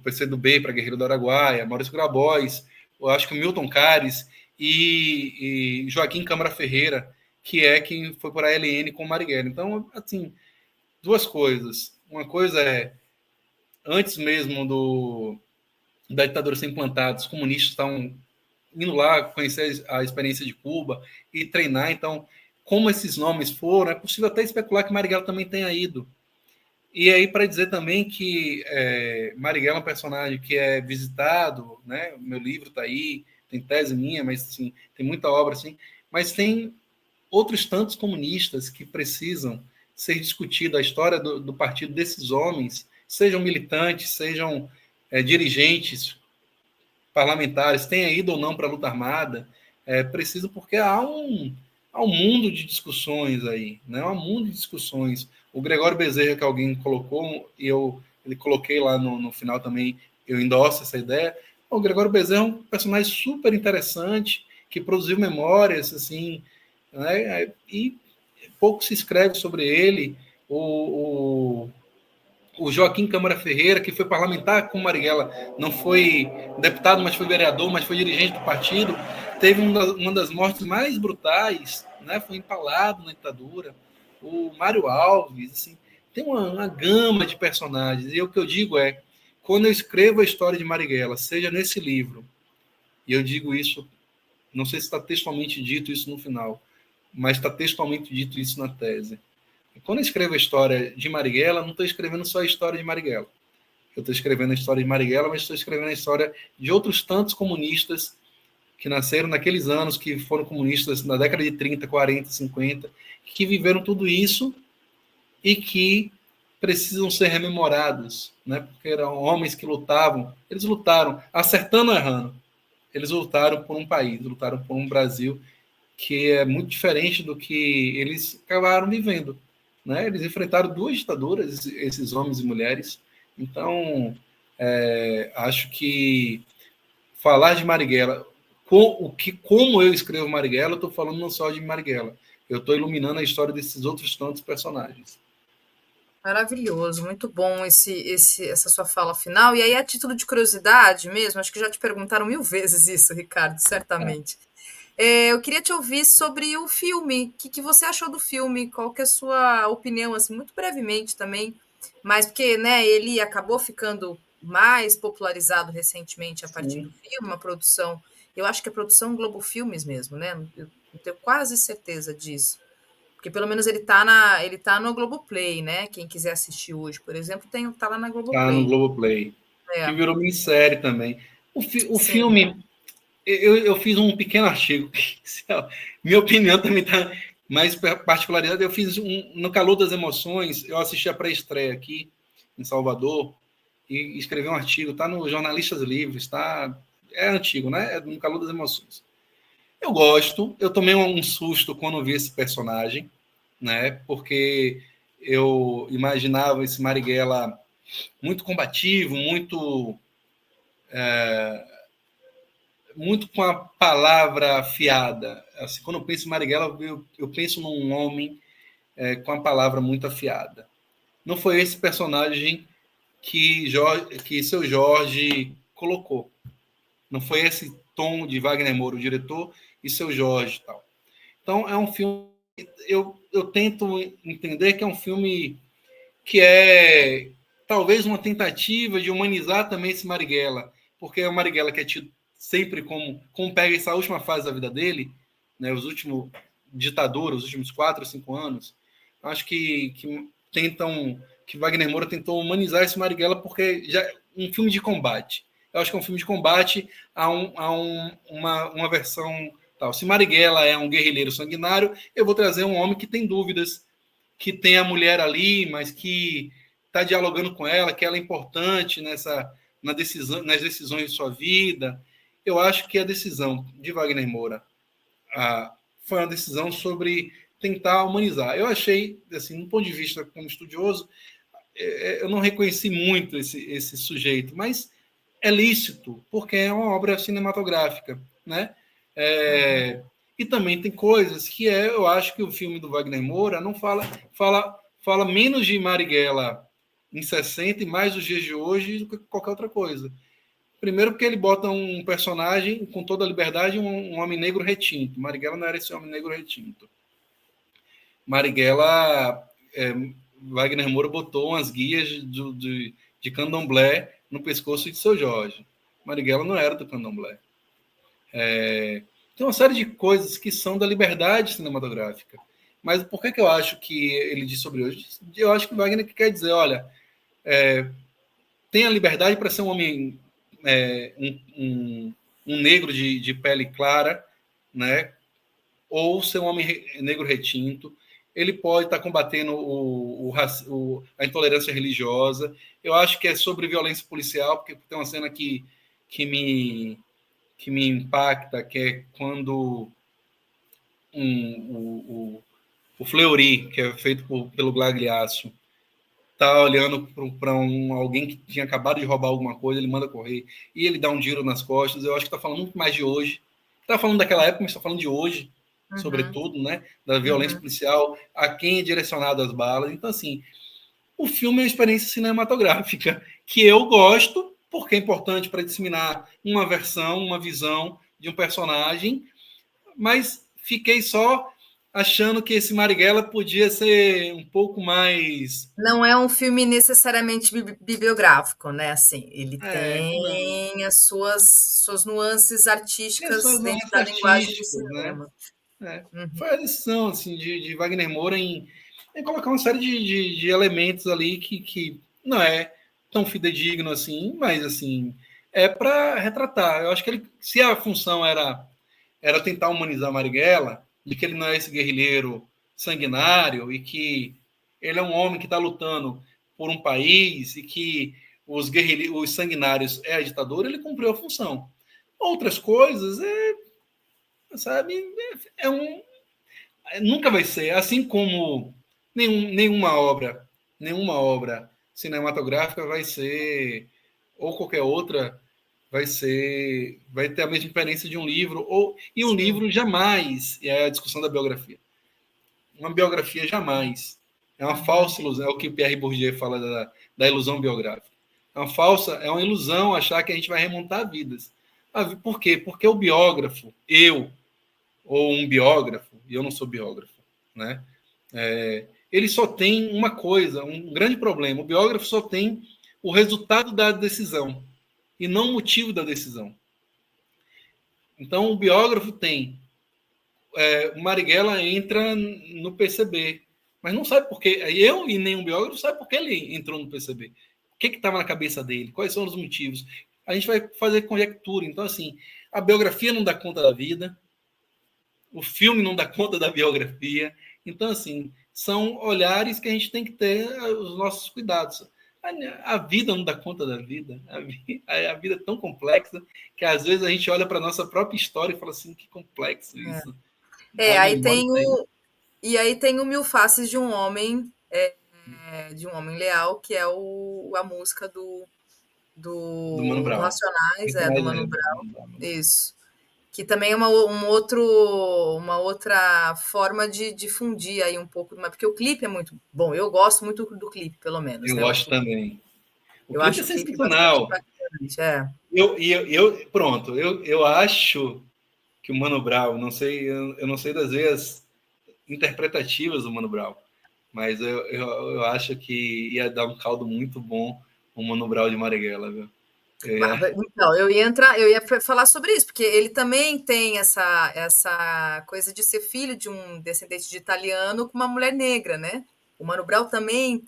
PCdoB, para Guerreiro do Araguaia, Maurício Grabois, eu acho que o Milton Cares e Joaquim Câmara Ferreira, que é quem foi para a LN com Marighella. Então, assim, duas coisas. Uma coisa é, antes mesmo da ditadura ser implantada, os comunistas estavam indo lá conhecer a experiência de Cuba e treinar. Então, como esses nomes foram, é possível até especular que Marighella também tenha ido. E aí, para dizer também que Marighella é um personagem que é visitado, né? O meu livro está aí, tem tese minha, mas assim, tem muita obra, assim, mas tem outros tantos comunistas que precisam ser discutida a história do partido desses homens, sejam militantes, sejam dirigentes, parlamentares, tenha ido ou não para a luta armada, precisam, porque há um mundo de discussões aí, né? Há um mundo de discussões. O Gregório Bezerra, que alguém colocou, e ele coloquei lá no final também, eu endosso essa ideia. O Gregório Bezerra é um personagem super interessante, que produziu memórias, assim, né? E pouco se escreve sobre ele. O Joaquim Câmara Ferreira, que foi parlamentar com Marighella, não foi deputado, mas foi vereador, mas foi dirigente do partido, teve uma das mortes mais brutais, né? Foi empalado na ditadura. O Mário Alves, assim, tem uma gama de personagens. E o que eu digo é, quando eu escrevo a história de Marighella, seja nesse livro, e eu digo isso, não sei se está textualmente dito isso no final, mas está textualmente dito isso na tese. Quando eu escrevo a história de Marighella, não estou escrevendo só a história de Marighella. Eu estou escrevendo a história de Marighella, mas estou escrevendo a história de outros tantos comunistas que nasceram naqueles anos, que foram comunistas na década de 30, 40, 50, que viveram tudo isso e que precisam ser rememorados, né? Porque eram homens que lutavam, eles lutaram, acertando ou errando, eles lutaram por um país, lutaram por um Brasil que é muito diferente do que eles acabaram vivendo, né? Eles enfrentaram duas ditaduras, esses homens e mulheres. Então, acho que falar de Marighella, como eu escrevo Marighella, eu estou falando não só de Marighella, eu estou iluminando a história desses outros tantos personagens. Maravilhoso, muito bom essa sua fala final. E aí, a título de curiosidade mesmo, acho que já te perguntaram mil vezes isso, Ricardo, certamente. Eu queria te ouvir sobre o filme. O que você achou do filme? Qual que é a sua opinião, assim, muito brevemente também, mas porque, né, ele acabou ficando mais popularizado recentemente a partir do Sim. filme, uma produção, eu acho que é produção Globo Filmes mesmo, né? Eu tenho quase certeza disso. Porque pelo menos ele tá no Globoplay, né? Quem quiser assistir hoje, por exemplo, tá lá na Tá no Globoplay. Globoplay, que É, virou minissérie também. O sim. filme, eu fiz um pequeno artigo, minha opinião também está mais particularidade. Eu fiz no calor das emoções, eu assisti a pré-estreia aqui em Salvador e escrevi um artigo, está no Jornalistas Livres, tá, é antigo, né? É no calor das emoções. Eu gosto, eu tomei um susto quando vi esse personagem, né? Porque eu imaginava esse Marighella muito combativo, muito com a palavra afiada. Assim, quando eu penso em Marighella, eu penso num homem com a palavra muito afiada. Não foi esse personagem que seu Jorge colocou. Não foi esse tom de Wagner Moura, o diretor, e seu Jorge e tal. Então, é um filme. Eu tento entender que é um filme que é talvez uma tentativa de humanizar também esse Marighella, porque é o Marighella que é tido sempre como pega essa última fase da vida dele, né, os últimos ditadura, os últimos 4 ou 5 anos. Acho que Wagner Moura tentou humanizar esse Marighella porque já um filme de combate. Eu acho que é um filme de combate uma versão tal. Se Marighella é um guerrilheiro sanguinário, eu vou trazer um homem que tem dúvidas, que tem a mulher ali, mas que está dialogando com ela, que ela é importante nas decisões de sua vida. Eu acho que a decisão de Wagner Moura foi uma decisão sobre tentar humanizar. Eu achei, assim, do ponto de vista como estudioso, eu não reconheci muito esse sujeito, mas é lícito, porque é uma obra cinematográfica, né? E também tem coisas que eu acho que o filme do Wagner Moura não fala menos de Marighella em 60 e mais dos dias de hoje do que qualquer outra coisa. Primeiro porque ele bota um personagem com toda a liberdade, um homem negro retinto. Marighella não era esse homem negro retinto. Marighella, Wagner Moura botou umas guias de candomblé no pescoço de seu Jorge. Marighella não era do candomblé. Tem uma série de coisas que são da liberdade cinematográfica. Mas por que eu acho que ele diz sobre hoje? Eu acho que Wagner quer dizer, olha, tem a liberdade para ser um homem, um negro de pele clara, né? Ou ser um homem negro retinto. Ele pode estar combatendo a intolerância religiosa. Eu acho que é sobre violência policial, porque tem uma cena que me impacta, que é quando o Fleury, que é feito pelo Glagliasso, tá olhando para alguém que tinha acabado de roubar alguma coisa, ele manda correr e ele dá um tiro nas costas. Eu acho que está falando muito mais de hoje. Está falando daquela época, mas está falando de hoje, sobretudo, né? Da violência policial, a quem é direcionado as balas. Então, assim, o filme é uma experiência cinematográfica que eu gosto, porque é importante para disseminar uma versão, uma visão de um personagem, mas fiquei só achando que esse Marighella podia ser um pouco mais... Não é um filme necessariamente bibliográfico, né? Assim, ele Não. tem as suas nuances artísticas Questões dentro mais da linguagem do artísticas, né? cinema. Foi a decisão assim, de Wagner Moura em colocar uma série de elementos ali que não é tão fidedigno assim, mas assim, é para retratar. Eu acho que se a função era tentar humanizar Marighella, de que ele não é esse guerrilheiro sanguinário e que ele é um homem que está lutando por um país e que os sanguinários é a ditadura, ele cumpriu a função. Outras coisas, sabe, nunca vai ser, assim como nenhuma obra cinematográfica vai ser, ou qualquer outra, vai ter a mesma experiência de um livro, e um Sim. livro jamais, é a discussão da biografia. Uma biografia jamais. É uma falsa ilusão, é o que Pierre Bourdieu fala da ilusão biográfica. É uma ilusão achar que a gente vai remontar vidas. Por quê? Porque o biógrafo, ou um biógrafo, e eu não sou biógrafo, né? Ele só tem uma coisa, um grande problema. O biógrafo só tem o resultado da decisão e não o motivo da decisão. Então, o biógrafo tem o Marighella entra no PCB, mas não sabe por quê. Eu e nenhum biógrafo sabe por que ele entrou no PCB. O que estava na cabeça dele? Quais são os motivos? A gente vai fazer conjectura. Então, assim, a biografia não dá conta da vida, o filme não dá conta da biografia. Então, assim, são olhares que a gente tem que ter os nossos cuidados. A vida não dá conta da vida. A vida é tão complexa que às vezes a gente olha para a nossa própria história e fala assim, que complexo isso. Aí Wagner Moura tem tem aí tem o Mil Faces de um Homem, de um Homem Leal, que é a música do Mano do Brown. Racionais, Muito do mais Mano leve. Brown. Isso. que também é uma outra forma de difundir aí um pouco, porque o clipe é muito bom. Eu gosto muito do clipe, pelo menos, Eu né? gosto também. O Eu clipe é acho o clipe bastante sensacional. impactante. É. Pronto, eu acho que o Mano Brown, não sei, eu não sei das vezes interpretativas do Mano Brown, mas eu acho que ia dar um caldo muito bom o Mano Brown de Marighella, viu? Então, eu ia falar sobre isso, porque ele também tem essa coisa de ser filho de um descendente de italiano com uma mulher negra, né? O Mano Brown também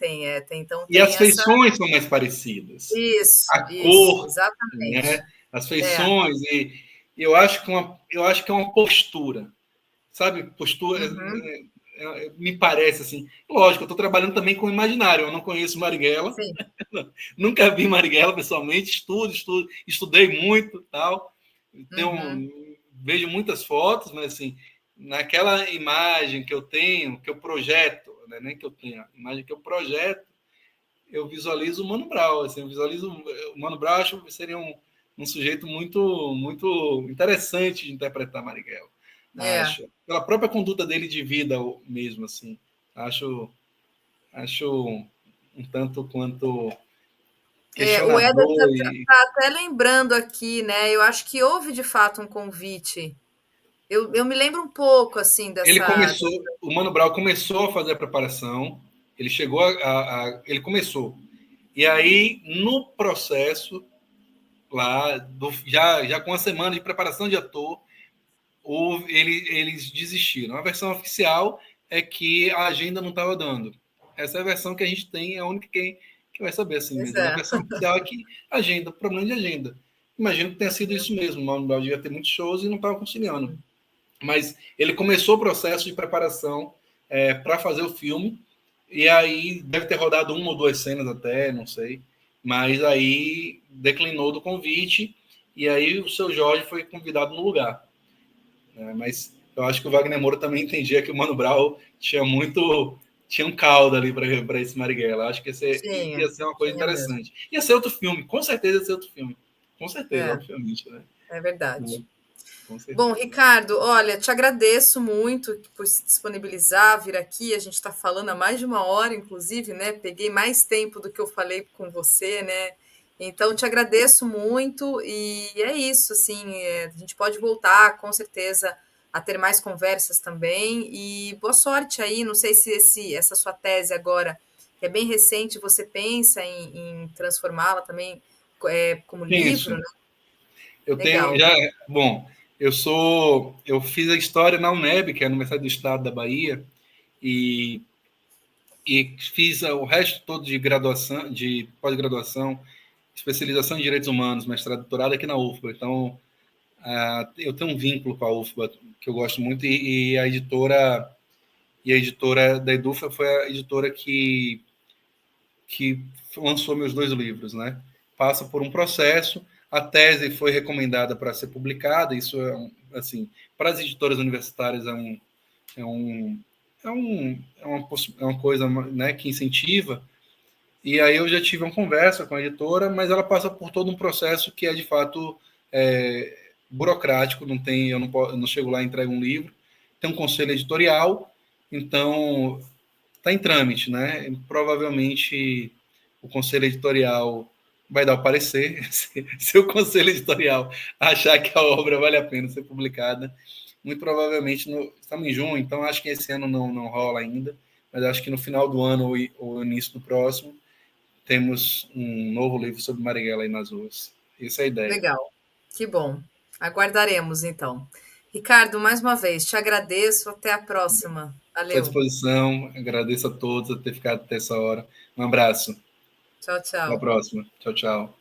então E as tem essa. feições são mais parecidas. A Isso, cor, exatamente. né? As É. feições, e eu acho que é uma postura, sabe? Postura, Uhum, me parece assim. Lógico, eu estou trabalhando também com o imaginário, eu não conheço Marighella, sim. nunca vi Marighella pessoalmente, estudei muito, tal. Uhum. Vejo muitas fotos, mas assim, naquela imagem que eu tenho, que eu projeto, né? Nem que eu tenha, a imagem que eu projeto, eu visualizo o Mano Brown, assim, eu visualizo o Mano Brown, acho que seria um sujeito muito interessante de interpretar Marighella, É. acho, pela própria conduta dele de vida mesmo, assim, acho um tanto quanto O Éder questionador e tá até lembrando aqui, né? Eu acho que houve de fato um convite. Eu me lembro um pouco assim ele dessa. começou, o Mano Brown começou a fazer a preparação, ele chegou ele começou, e aí no processo lá, já com uma semana de preparação de ator, eles desistiram. A versão oficial é que a agenda não estava dando. Essa é a versão que a gente tem, é a única que vai saber assim Pois mesmo. A é. versão oficial é que agenda, problema de agenda. Imagino que tenha sido isso mesmo. O Mano Brown devia ter muitos shows e não estava conciliando. Mas ele começou o processo de preparação para fazer o filme, e aí deve ter rodado uma ou duas cenas até, não sei. Mas aí declinou do convite, e aí o seu Jorge foi convidado no lugar. Né? Mas eu acho que o Wagner Moura também entendia que o Mano Brown tinha um caldo ali para esse Marighella. Acho que ia Tinha, ser uma coisa tinha mesmo. interessante. Ia ser outro filme, com certeza ia ser outro filme. Com certeza, É, obviamente, né? é verdade. Com Bom, certeza. Ricardo, olha, te agradeço muito por se disponibilizar, vir aqui. A gente está falando há mais de uma hora, inclusive, né? Peguei mais tempo do que eu falei com você, né? Então, te agradeço muito e é isso, assim, a gente pode voltar, com certeza, a ter mais conversas também. E boa sorte aí. Não sei se essa sua tese agora, que é bem recente, você pensa em transformá-la também como livro, Penso. né? Eu tenho Legal. já, bom, eu fiz a história na UNEB, que é a Universidade do Estado da Bahia, e, e fiz o resto todo de graduação, de pós-graduação, especialização em direitos humanos, mestrado, doutorado aqui na UFBA. Então, eu tenho um vínculo com a UFBA que eu gosto muito, e a editora da Edufa foi a editora que lançou meus dois livros, né? Passa por um processo, a tese foi recomendada para ser publicada, isso assim, para as editoras universitárias é, um, é uma coisa, né, que incentiva, e aí eu já tive uma conversa com a editora, mas ela passa por todo um processo que é de fato burocrático, eu não chego lá e entrego um livro, tem um conselho editorial, então está em trâmite, né? Provavelmente o conselho editorial vai dar o parecer. Se o conselho editorial achar que a obra vale a pena ser publicada, muito provavelmente estamos em junho, então acho que esse ano não rola ainda, mas acho que no final do ano ou início do próximo temos um novo livro sobre Marighella aí nas ruas. Essa é a ideia. Legal, que bom. Aguardaremos então. Ricardo, mais uma vez, te agradeço. Até a próxima. Estou à Valeu. disposição, agradeço a todos por ter ficado até essa hora. Um abraço. Tchau, Até a tchau. próxima. Tchau, tchau.